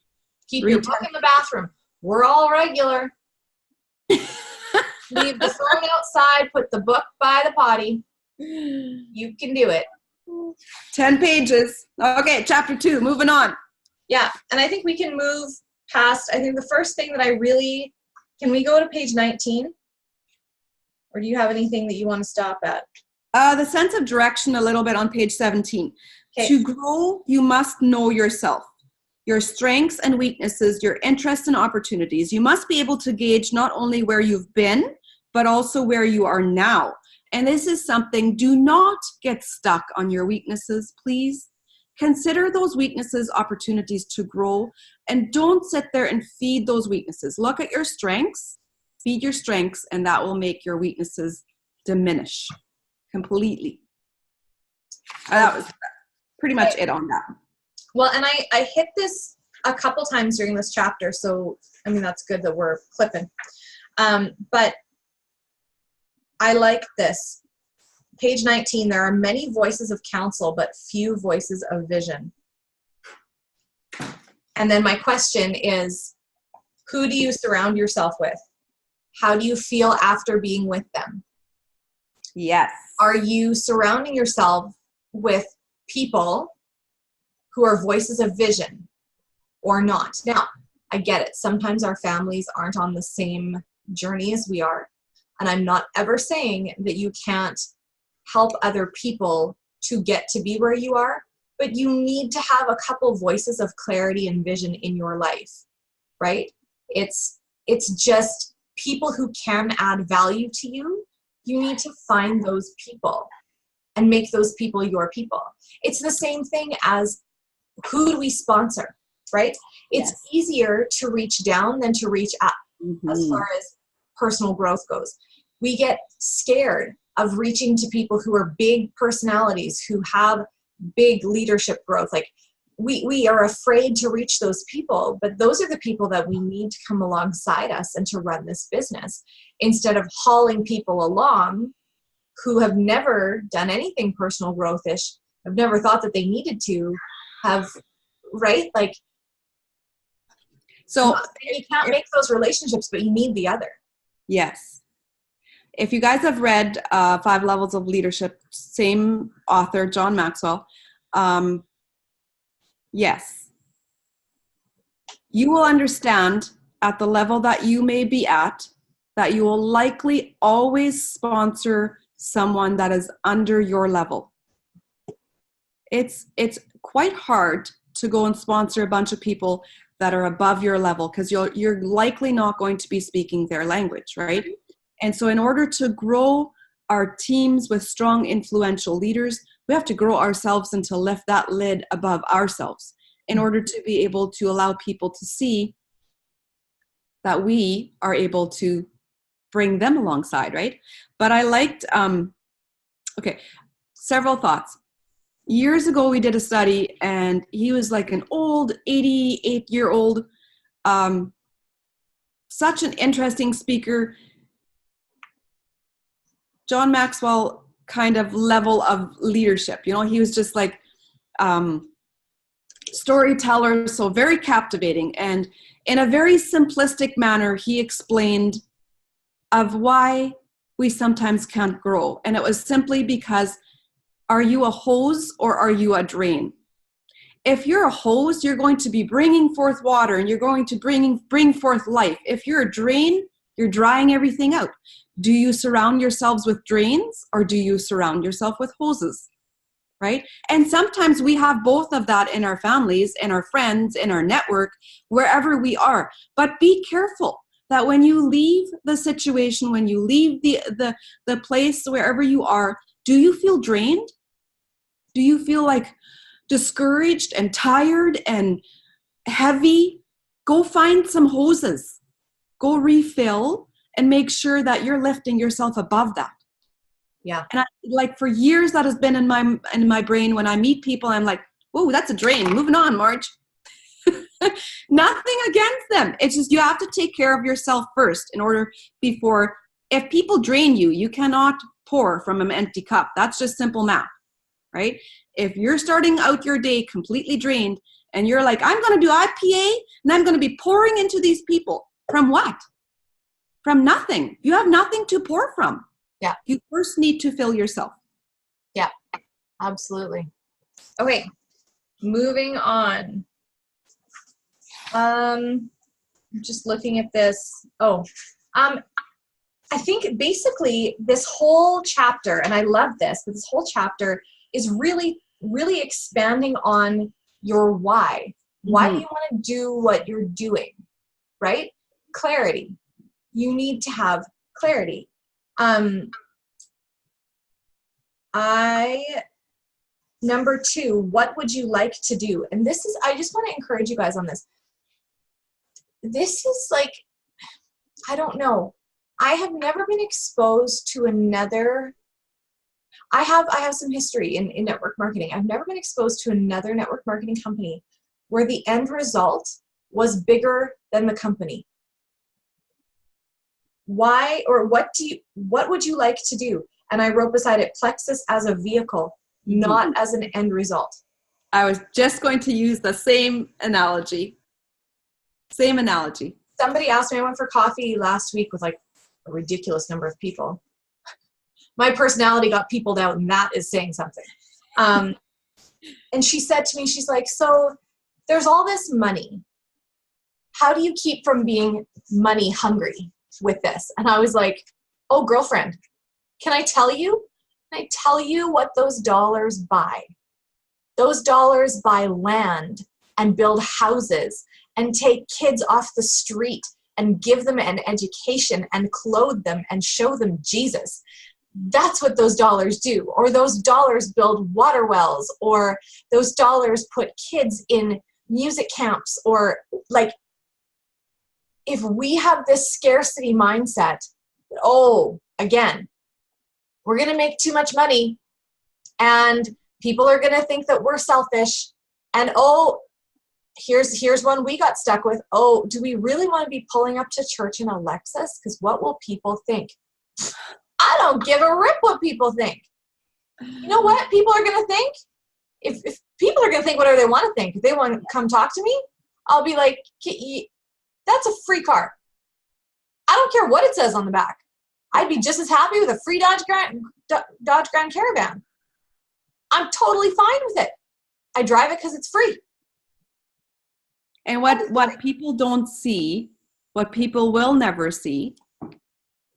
A: Keep your book in the bathroom. We're all regular. Leave the phone outside, put the book by the potty. You can do it.
B: 10 pages. Okay, chapter 2, moving on.
A: Yeah, and I think we can move past, I think the first thing that can we go to page 19? Or do you have anything that you want to stop at?
B: The sense of direction a little bit on page 17. Okay. To grow, you must know yourself, your strengths and weaknesses, your interests and opportunities. You must be able to gauge not only where you've been, but also where you are now. And this is something, do not get stuck on your weaknesses, please. Consider those weaknesses opportunities to grow, and don't sit there and feed those weaknesses. Look at your strengths, feed your strengths, and that will make your weaknesses diminish completely. That was pretty much it on that.
A: Well, and I hit this a couple times during this chapter, so I mean that's good that we're clipping. But I like this. Page 19, there are many voices of counsel, but few voices of vision. And then my question is, who do you surround yourself with? How do you feel after being with them?
B: Yes.
A: Are you surrounding yourself with people who are voices of vision or not? Now, I get it. Sometimes our families aren't on the same journey as we are. And I'm not ever saying that you can't help other people to get to be where you are, but you need to have a couple voices of clarity and vision in your life, right? It's just people who can add value to you. You need to find those people and make those people your people. It's the same thing as who do we sponsor, right? It's easier to reach down than to reach up as far as personal growth goes. We get scared of reaching to people who are big personalities, who have big leadership growth. Like we are afraid to reach those people, but those are the people that we need to come alongside us and to run this business, instead of hauling people along who have never done anything personal growth-ish, have never thought that they needed to have, right? Like, so you can't make those relationships, but you need the other.
B: Yes. If you guys have read 5 Levels of Leadership, same author, John Maxwell, yes, you will understand at the level that you may be at that you will likely always sponsor someone that is under your level. It's quite hard to go and sponsor a bunch of people that are above your level, because you're likely not going to be speaking their language, right? And so in order to grow our teams with strong, influential leaders, we have to grow ourselves and to lift that lid above ourselves in order to be able to allow people to see that we are able to bring them alongside, right? But I liked, several thoughts. Years ago, we did a study, and he was like an old 88-year-old, such an interesting speaker. John Maxwell kind of level of leadership. You know, he was just like storyteller, so very captivating. And in a very simplistic manner, he explained of why we sometimes can't grow. And it was simply because, are you a hose or are you a drain? If you're a hose, you're going to be bringing forth water and you're going to bring forth life. If you're a drain, you're drying everything out. Do you surround yourselves with drains, or do you surround yourself with hoses? Right? And sometimes we have both of that in our families, in our friends, in our network, wherever we are. But be careful that when you leave the situation, when you leave the place, wherever you are, do you feel drained? Do you feel like discouraged and tired and heavy? Go find some hoses. Go refill and make sure that you're lifting yourself above that.
A: Yeah.
B: And like for years that has been in my brain. When I meet people, I'm like, whoa, that's a drain. Moving on, Marge. Nothing against them. It's just you have to take care of yourself first in order before, if people drain you, you cannot pour from an empty cup. That's just simple math, right? If you're starting out your day completely drained and you're like, I'm going to do IPA and I'm going to be pouring into these people. From what? From nothing. You have nothing to pour from.
A: Yeah.
B: You first need to fill yourself.
A: Yeah, absolutely. Okay, moving on. Just looking at this. I think basically this whole chapter, and I love this, but this whole chapter is really, really expanding on your why. Why do you want to do what you're doing, right? Clarity. You need to have clarity. Number 2, what would you like to do? And this is, I just want to encourage you guys on this. This is like, I don't know. I have never been exposed to another, I have some history in network marketing. I've never been exposed to another network marketing company where the end result was bigger than the company. Why, or what would you like to do? And I wrote beside it, Plexus as a vehicle, not as an end result.
B: I was just going to use the same analogy. Same analogy.
A: Somebody asked me, I went for coffee last week with like a ridiculous number of people. My personality got peopled out, and that is saying something. And she said to me, she's like, so there's all this money. How do you keep from being money hungry with this? And I was like, oh, girlfriend, can I tell you? Can I tell you what those dollars buy? Those dollars buy land and build houses and take kids off the street and give them an education and clothe them and show them Jesus. That's what those dollars do. Or those dollars build water wells, or those dollars put kids in music camps, or like, if we have this scarcity mindset, again, we're going to make too much money and people are going to think that we're selfish. And here's one we got stuck with. Do we really want to be pulling up to church in a Lexus? Because what will people think? I don't give a rip what people think. You know what people are going to think? If people are going to think whatever they want to think, if they want to come talk to me, I'll be like, that's a free car. I don't care what it says on the back. I'd be just as happy with a free Dodge Grand Caravan. I'm totally fine with it. I drive it because it's free.
B: And what people don't see, what people will never see,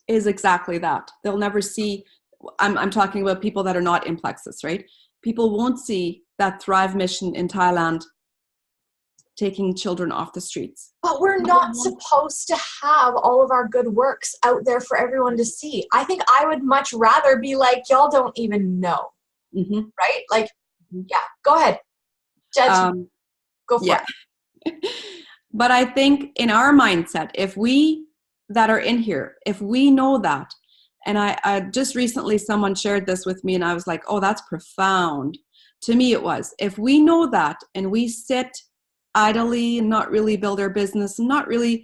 B: is exactly that. They'll never see, I'm talking about people that are not in Plexus, right? People won't see that Thrive mission in Thailand taking children off the streets.
A: But we're not supposed to have all of our good works out there for everyone to see. I think I would much rather be like, y'all don't even know. Right? Like, yeah, go ahead. Judge. Go for it.
B: But I think in our mindset, if we that are in here, if we know that, and I just recently someone shared this with me and I was like, oh, that's profound. To me it was. If we know that and we sit idly and not really build our business and not really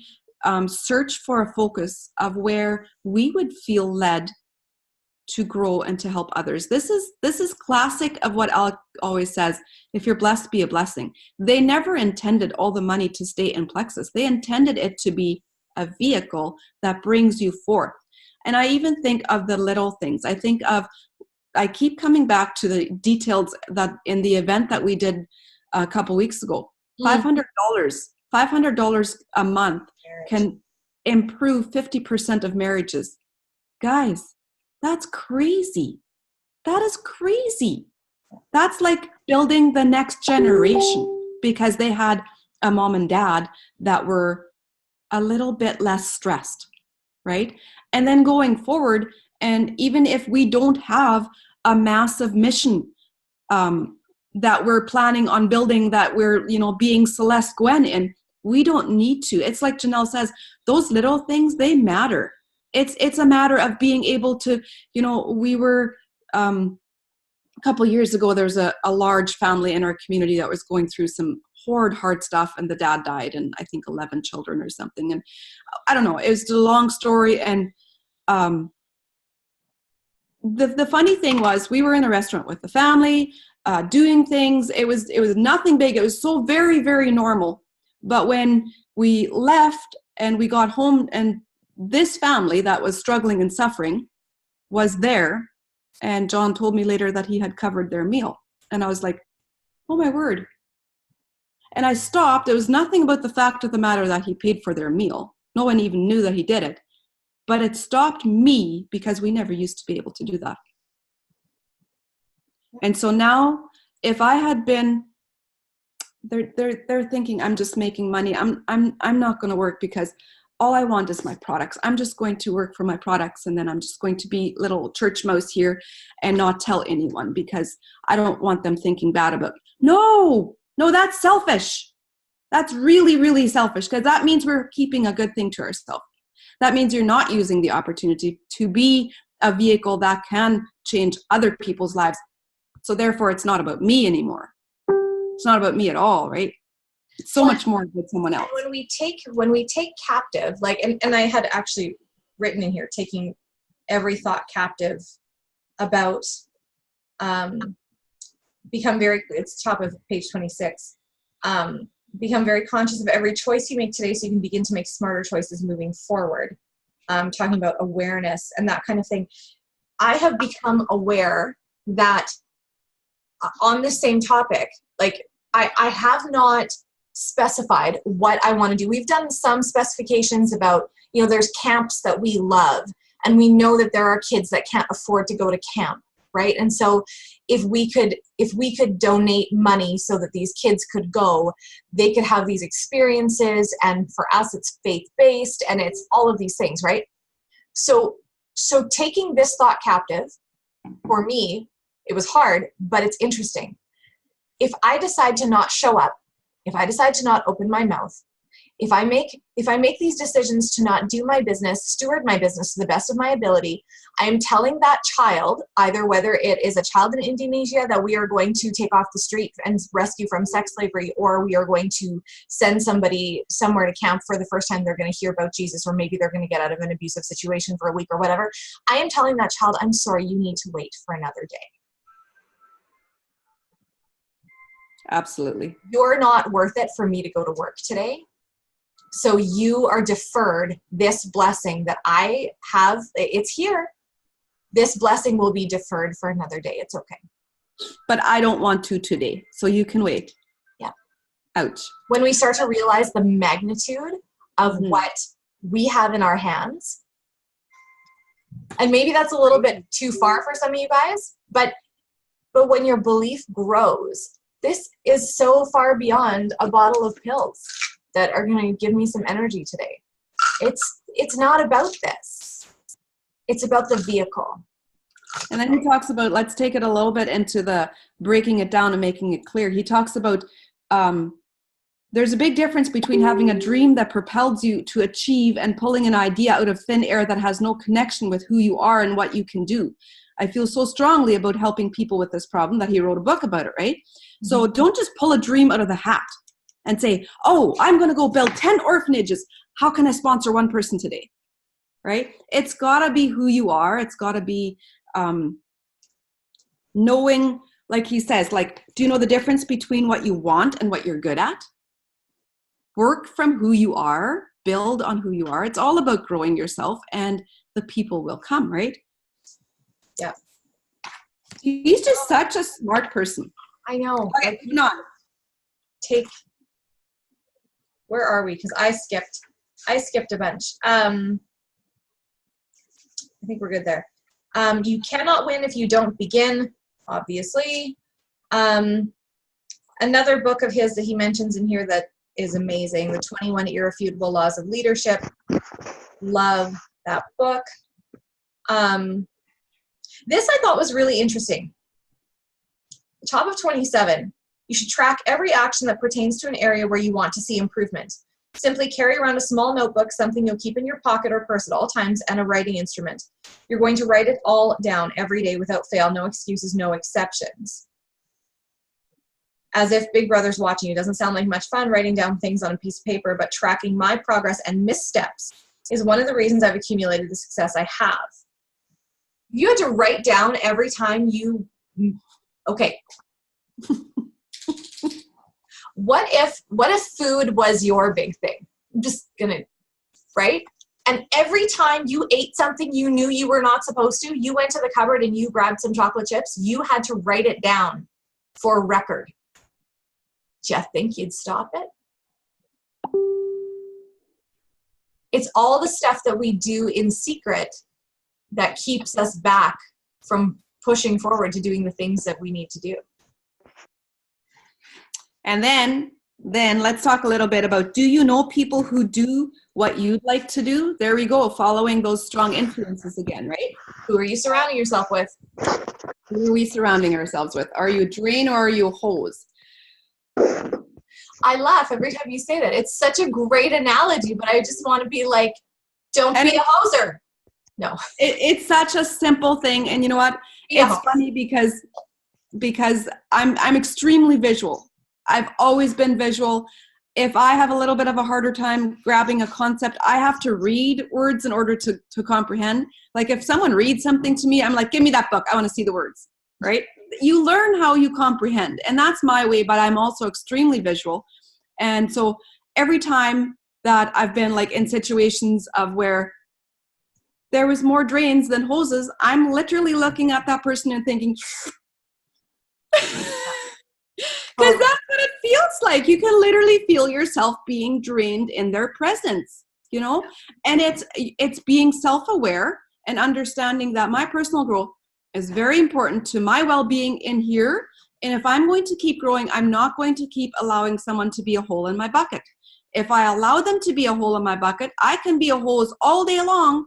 B: search for a focus of where we would feel led to grow and to help others. This is classic of what Alec always says, if you're blessed, be a blessing. They never intended all the money to stay in Plexus. They intended it to be a vehicle that brings you forth. And I even think of the little things. I keep coming back to the details that in the event that we did a couple weeks ago, $500 a month can improve 50% of marriages. Guys, that's crazy. That is crazy. That's like building the next generation because they had a mom and dad that were a little bit less stressed, right? And then going forward, and even if we don't have a massive mission that we're planning on building, that we're, being Celeste Gwen in, we don't need to. It's like Janelle says, those little things, they matter. It's a matter of being able to, we were, a couple years ago, there's a large family in our community that was going through some hard stuff, and the dad died, and I think 11 children or something. And I don't know, it was a long story. And the funny thing was, we were in a restaurant with the family, doing things. It was nothing big. It was so very, very normal. But when we left and we got home, and this family that was struggling and suffering was there, and John told me later that he had covered their meal. And I was like, oh my word. And I stopped. It was nothing about the fact of the matter that he paid for their meal. No one even knew that he did it. But it stopped me, because we never used to be able to do that. And so now, if I had been, they're thinking I'm just making money. I'm not going to work, because all I want is my products. I'm just going to work for my products, and then I'm just going to be little church mouse here and not tell anyone, because I don't want them thinking bad about me. No, that's selfish. That's really, really selfish, because that means we're keeping a good thing to ourselves. That means you're not using the opportunity to be a vehicle that can change other people's lives. So therefore, it's not about me anymore. It's not about me at all, right? It's so much more about someone else.
A: When we take captive, like, and I had actually written in here, taking every thought captive about become very, it's top of page 26. Become very conscious of every choice you make today, so you can begin to make smarter choices moving forward. Talking about awareness and that kind of thing. I have become aware that on this same topic, like I have not specified what I want to do. We've done some specifications about, there's camps that we love, and we know that there are kids that can't afford to go to camp, right? And so if we could donate money so that these kids could go, they could have these experiences, and for us it's faith-based, and it's all of these things, right? So taking this thought captive, for me, it was hard, but it's interesting. If I decide to not show up, if I decide to not open my mouth, if I make these decisions to not do my business, steward my business to the best of my ability, I am telling that child, either whether it is a child in Indonesia that we are going to take off the street and rescue from sex slavery, or we are going to send somebody somewhere to camp for the first time they're going to hear about Jesus, or maybe they're going to get out of an abusive situation for a week or whatever, I am telling that child, I'm sorry, you need to wait for another day.
B: Absolutely.
A: You're not worth it for me to go to work today. So you are deferred this blessing that I have. It's here. This blessing will be deferred for another day. It's okay.
B: But I don't want to today. So you can wait.
A: Yeah.
B: Ouch.
A: When we start to realize the magnitude of what we have in our hands, and maybe that's a little bit too far for some of you guys, but when your belief grows, this is so far beyond a bottle of pills that are going to give me some energy today. It's not about this. It's about the vehicle.
B: And then he talks about, let's take it a little bit into the breaking it down and making it clear. He talks about there's a big difference between having a dream that propels you to achieve and pulling an idea out of thin air that has no connection with who you are and what you can do. I feel so strongly about helping people with this problem that he wrote a book about it, right? Mm-hmm. So don't just pull a dream out of the hat and say, oh, I'm going to go build 10 orphanages. How can I sponsor one person today? Right? It's got to be who you are. It's got to be knowing, like he says, like, do you know the difference between what you want and what you're good at? Work from who you are, build on who you are. It's all about growing yourself, and the people will come, right?
A: Yeah.
B: He's just such a smart person.
A: I know.
B: Okay, not
A: where are we? Because I skipped a bunch. I think we're good there. You cannot win if you don't begin, obviously. Another book of his that he mentions in here that is amazing, The 21 Irrefutable Laws of Leadership. Love that book. This I thought was really interesting. Top of 27, you should track every action that pertains to an area where you want to see improvement. Simply carry around a small notebook, something you'll keep in your pocket or purse at all times, and a writing instrument. You're going to write it all down every day without fail, no excuses, no exceptions. as if Big Brother's watching. It doesn't sound like much fun writing down things on a piece of paper, but tracking my progress and missteps is one of the reasons I've accumulated the success I have. You had to write down every time you, okay. What if food was your big thing? I'm just gonna, right? And every time you ate something you knew you were not supposed to, you went to the cupboard and you grabbed some chocolate chips, you had to write it down for a record. Do you think you'd stop it? It's all the stuff that we do in secret that keeps us back from pushing forward to doing the things that we need to do.
B: And then let's talk a little bit about, do you know people who do what you'd like to do? There we go, following those strong influences again, right?
A: Who are you surrounding yourself with?
B: Who are we surrounding ourselves with? Are you a drain or are you a hose?
A: I laugh every time you say that. It's such a great analogy, but I just want to be like, don't be a hoser. No.
B: It's such a simple thing. And you know what? It's funny because I'm extremely visual. I've always been visual. If I have a little bit of a harder time grabbing a concept, I have to read words in order to comprehend. Like if someone reads something to me, I'm like, give me that book. I want to see the words, right? You learn how you comprehend, and that's my way, but I'm also extremely visual. And so every time that I've been like in situations of where there was more drains than hoses, I'm literally looking at that person and thinking, because that's what it feels like. You can literally feel yourself being drained in their presence, you know? And it's being self-aware and understanding that my personal growth is very important to my well-being in here. And if I'm going to keep growing, I'm not going to keep allowing someone to be a hole in my bucket. If I allow them to be a hole in my bucket, I can be a hose all day long,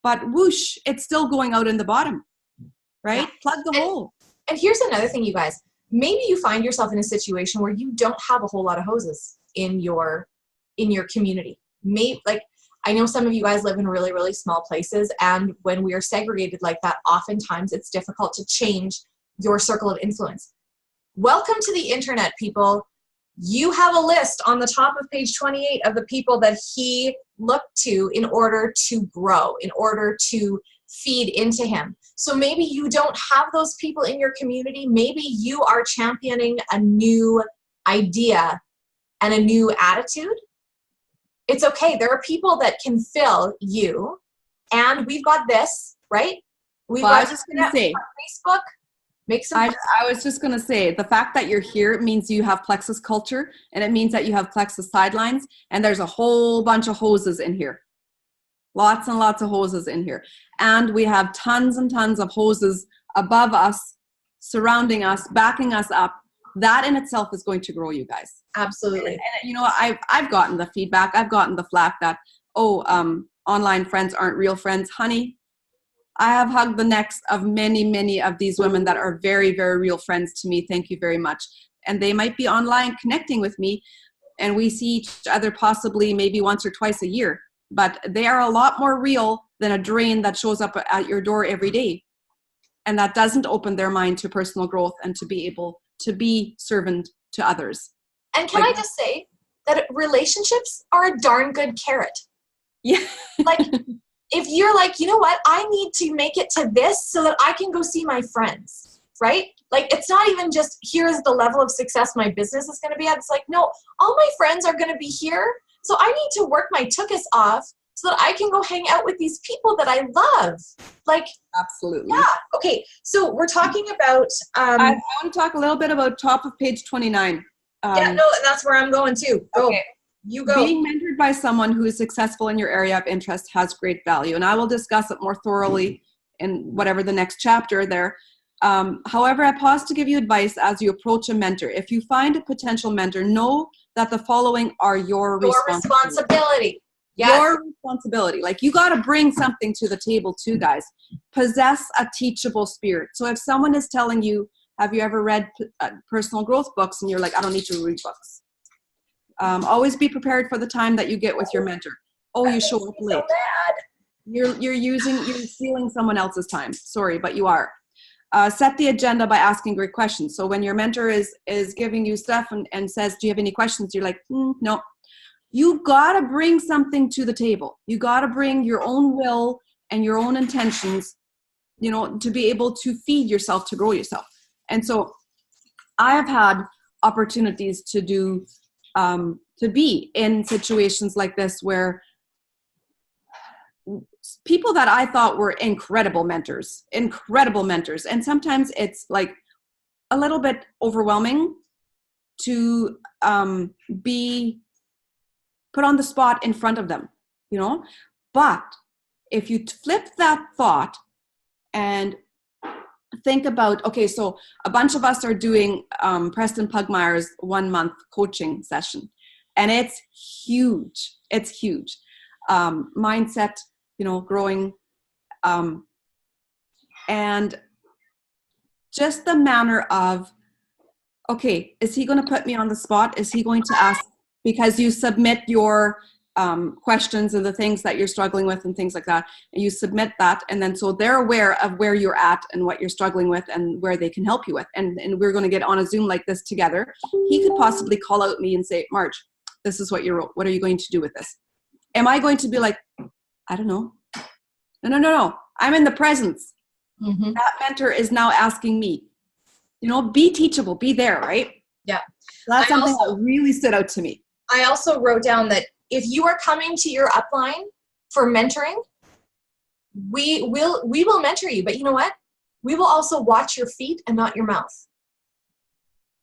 B: but whoosh, it's still going out in the bottom, right? Yeah. Plug the hole.
A: And here's another thing, you guys. Maybe you find yourself in a situation where you don't have a whole lot of hoses in your community. Maybe, like, I know some of you guys live in really, really small places, and when we are segregated like that, oftentimes it's difficult to change your circle of influence. Welcome to the internet, people. You have a list on the top of page 28 of the people that he looked to in order to grow, in order to feed into him. So maybe you don't have those people in your community. Maybe you are championing a new idea and a new attitude. It's okay. There are people that can fill you. And we've got this, right?
B: I was just going to say,
A: Facebook. I
B: was just going to say, the fact that you're here means you have plexus culture, and it means that you have plexus sidelines, and there's a whole bunch of hoses in here. Lots and lots of hoses in here. And we have tons and tons of hoses above us, surrounding us, backing us up. That in itself is going to grow you guys.
A: Absolutely.
B: And you know, I've gotten the feedback. I've gotten the flack that, online friends aren't real friends. Honey, I have hugged the necks of many, many of these women that are very, very real friends to me. Thank you very much. And they might be online connecting with me, and we see each other possibly maybe once or twice a year. But they are a lot more real than a drain that shows up at your door every day. And that doesn't open their mind to personal growth and to be able to be servant to others.
A: And can I just say that relationships are a darn good carrot.
B: Yeah.
A: Like, if you're like, you know what, I need to make it to this so that I can go see my friends, right? Like, it's not even just, here's the level of success my business is going to be at. It's like, no, all my friends are going to be here. So I need to work my tuchus off so that I can go hang out with these people that I love. Like,
B: absolutely.
A: Yeah. Okay. So we're talking about.
B: I want to talk a little bit about top of page 29.
A: Yeah, no, and that's where I'm going too. Go. Okay. You go.
B: Being mentored by someone who is successful in your area of interest has great value. And I will discuss it more thoroughly in whatever the next chapter there. However, I pause to give you advice as you approach a mentor. If you find a potential mentor, know that the following are your responsibility. Yes. Your responsibility. Like, you got to bring something to the table too, guys. Possess a teachable spirit. So if someone is telling you, have you ever read personal growth books? And you're like, I don't need to read books. Always be prepared for the time that you get with your mentor. Oh, you show up late.
A: So bad.
B: You're stealing someone else's time. Sorry, but you are. set the agenda by asking great questions. So when your mentor is giving you stuff and says, do you have any questions? You're like, no. You got to bring something to the table. You got to bring your own will and your own intentions, you know, to be able to feed yourself, to grow yourself. And so I have had opportunities to do, to be in situations like this where people that I thought were incredible mentors. And sometimes it's like a little bit overwhelming to be put on the spot in front of them, you know. But if you flip that thought and think about, okay, so a bunch of us are doing Preston Pugmire's 1 month coaching session, and it's huge. It's huge. Mindset, you know, growing, and just the manner of, okay, is he going to put me on the spot? Is he going to ask, because you submit your questions and the things that you're struggling with and things like that, and you submit that, and then so they're aware of where you're at and what you're struggling with and where they can help you with, and we're going to get on a Zoom like this together. He could possibly call out me and say, Marge, this is what you wrote. What are you going to do with this? Am I going to be like, I don't know? No. I'm in the presence. Mm-hmm. That mentor is now asking me, you know, be teachable, be there, right?
A: Yeah.
B: That's something that really stood out to me.
A: I also wrote down that if you are coming to your upline for mentoring, we will mentor you, but you know what? We will also watch your feet and not your mouth.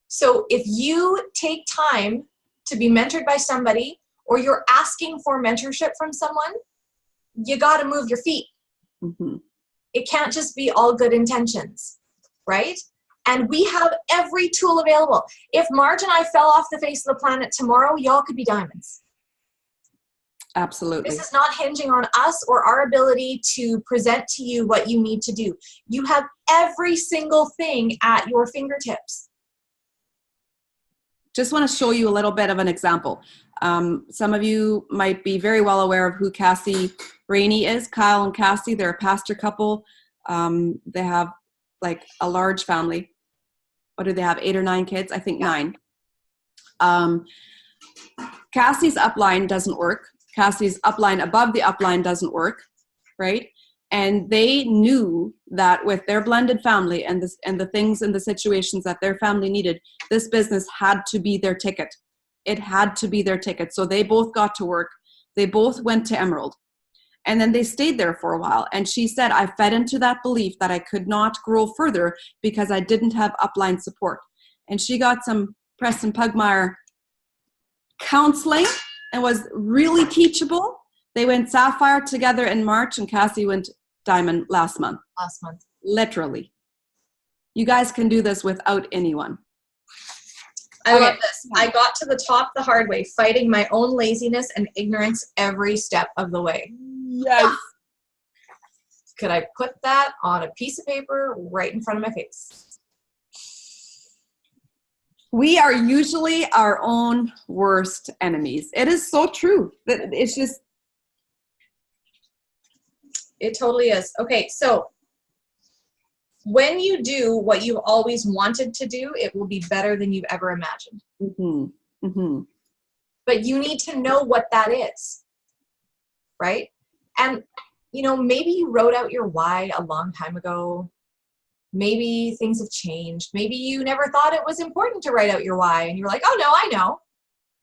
A: So if you take time to be mentored by somebody, or you're asking for mentorship from someone, you got to move your feet. Mm-hmm. It can't just be all good intentions, right? And we have every tool available. If Marge and I fell off the face of the planet tomorrow, y'all could be diamonds.
B: Absolutely.
A: This is not hinging on us or our ability to present to you what you need to do. You have every single thing at your fingertips.
B: Just want to show you a little bit of an example. Some of you might be very well aware of who Cassie Rainey is. Kyle and Cassie, they're a pastor couple. They have like a large family. What do they have? 8 or 9 kids? I think 9. Cassie's upline doesn't work. Cassie's upline above the upline doesn't work, right? And they knew that with their blended family and the things and the situations that their family needed, this business had to be their ticket. It had to be their ticket. So they both got to work. They both went to Emerald. And then they stayed there for a while. And she said, I fed into that belief that I could not grow further because I didn't have upline support. And she got some Preston Pugmire counseling and was really teachable. They went Sapphire together in March, and Cassie went Diamond last month. Literally. You guys can do this without anyone.
A: I love this. I got to the top the hard way, fighting my own laziness and ignorance every step of the way.
B: Yes.
A: Could I put that on a piece of paper right in front of my face?
B: We are usually our own worst enemies. It is so true. It's just.
A: It totally is. Okay, so when you do what you've always wanted to do, it will be better than you've ever imagined. Mm-hmm. Mm-hmm. But you need to know what that is, right? And, you know, maybe you wrote out your why a long time ago. Maybe things have changed. Maybe you never thought it was important to write out your why, and you're like, oh, no, I know.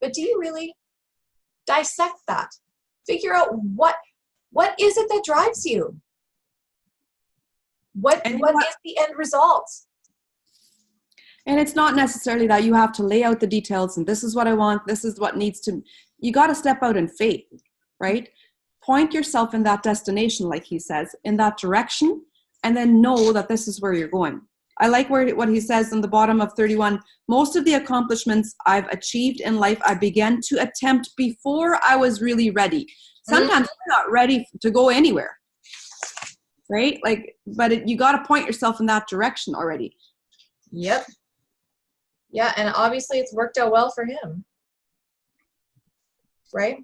A: But do you really dissect that? Figure out what is it that drives you? What is the end result?
B: And it's not necessarily that you have to lay out the details and this is what I want, this is what needs to, you got to step out in faith, right? Point yourself in that destination, like he says, in that direction, and then know that this is where you're going. I like what he says in the bottom of 31. Most of the accomplishments I've achieved in life, I began to attempt before I was really ready. Sometimes we're not ready to go anywhere, right? Like, but you got to point yourself in that direction already.
A: Yep. Yeah, and obviously it's worked out well for him, right?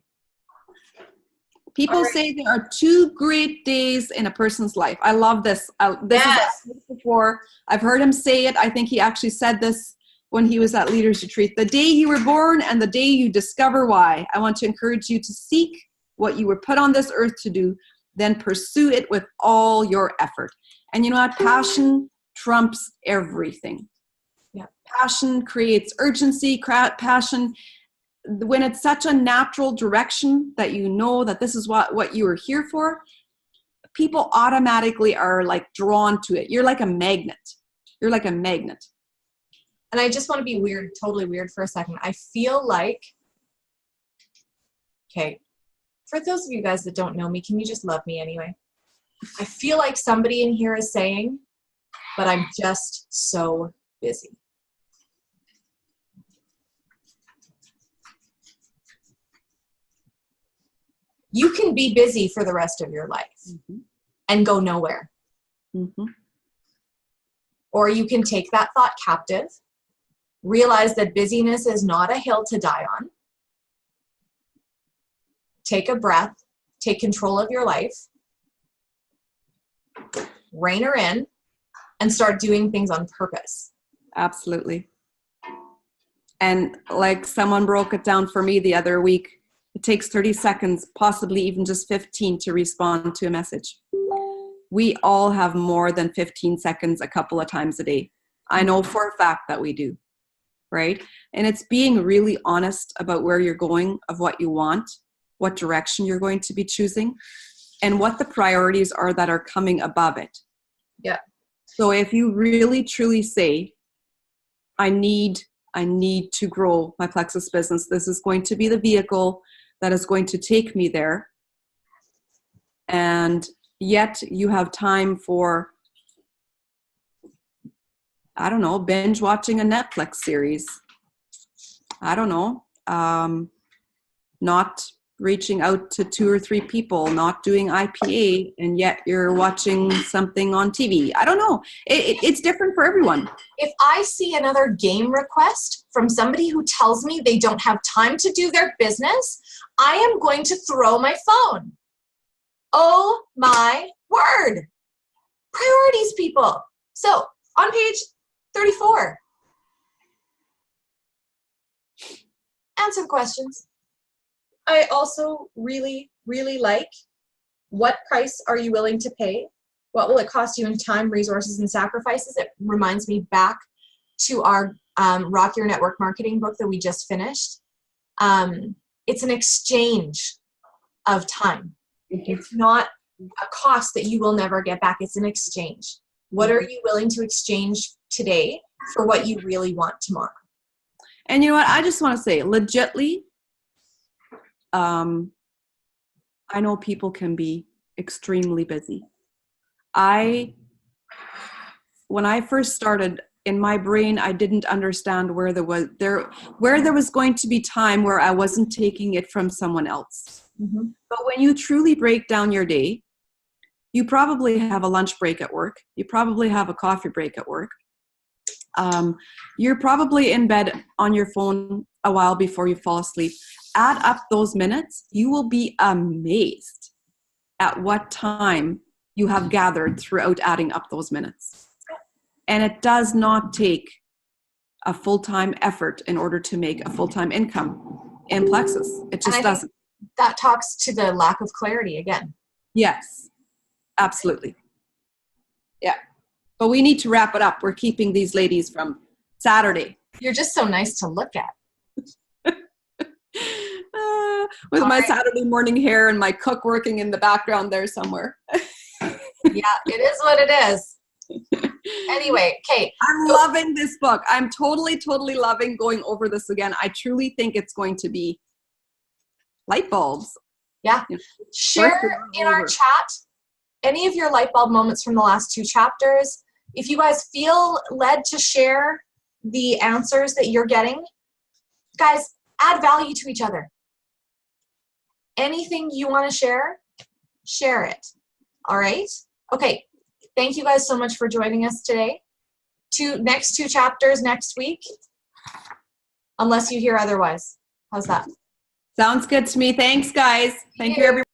B: People say there are 2 great days in a person's life. I love this. Is before. I've heard him say it. I think he actually said this when he was at Leaders Retreat. The day you were born and the day you discover why. I want to encourage you to seek what you were put on this earth to do, then pursue it with all your effort. And you know what? Passion trumps everything.
A: Yeah.
B: Passion creates urgency. Passion, when it's such a natural direction that you know that this is what you are here for, people automatically are like drawn to it. You're like a magnet. You're like a magnet.
A: And I just want to be weird, totally weird for a second. I feel like, okay, for those of you guys that don't know me, can you just love me anyway? I feel like somebody in here is saying, but I'm just so busy. You can be busy for the rest of your life and go nowhere. Or you can take that thought captive, realize that busyness is not a hill to die on. Take a breath, take control of your life, rein her in, and start doing things on purpose.
B: Absolutely. And like someone broke it down for me the other week, it takes 30 seconds, possibly even just 15 to respond to a message. We all have more than 15 seconds a couple of times a day. I know for a fact that we do, right? And it's being really honest about where you're going, of what you want, what direction you're going to be choosing, and what the priorities are that are coming above it.
A: Yeah.
B: So if you really truly say, I need to grow my Plexus business, this is going to be the vehicle that is going to take me there, and yet you have time for, I don't know, binge watching a Netflix series. I don't know, not reaching out to 2 or 3 people, not doing IPA, and yet you're watching something on TV. I don't know. It's different for everyone.
A: If I see another game request from somebody who tells me they don't have time to do their business, I am going to throw my phone. Oh my word. Priorities, people. So on page 34, answer the questions. I also really, really like, what price are you willing to pay? What will it cost you in time, resources, and sacrifices? It reminds me back to our Rock Your Network Marketing book that we just finished. It's an exchange of time. It's not a cost that you will never get back. It's an exchange. What are you willing to exchange today for what you really want tomorrow?
B: And you know what? I just want to say, legitly, I know people can be extremely busy. When I first started, in my brain, I didn't understand where there was going to be time where I wasn't taking it from someone else. But when you truly break down your day, you probably have a lunch break at work. You probably have a coffee break at work. You're probably in bed on your phone a while before you fall asleep. Add up those minutes, you will be amazed at what time you have gathered throughout adding up those minutes. And it does not take a full-time effort in order to make a full-time income in Plexus. It just doesn't.
A: That talks to the lack of clarity again.
B: Yes, absolutely. Yeah. But we need to wrap it up. We're keeping these ladies from Saturday.
A: You're just so nice to look at.
B: With my Saturday morning hair and my cook working in the background there somewhere.
A: Yeah, it is what it is. Anyway, Kate.
B: I'm loving this book. I'm totally, totally loving going over this again. I truly think it's going to be light bulbs.
A: Yeah. Share in our chat any of your light bulb moments from the last 2 chapters. If you guys feel led to share the answers that you're getting, guys, add value to each other. Anything you want to share, share it. All right? Okay. Thank you guys so much for joining us today. Next 2 chapters next week, unless you hear otherwise. How's that?
B: Sounds good to me. Thanks, guys. Thank you, everyone.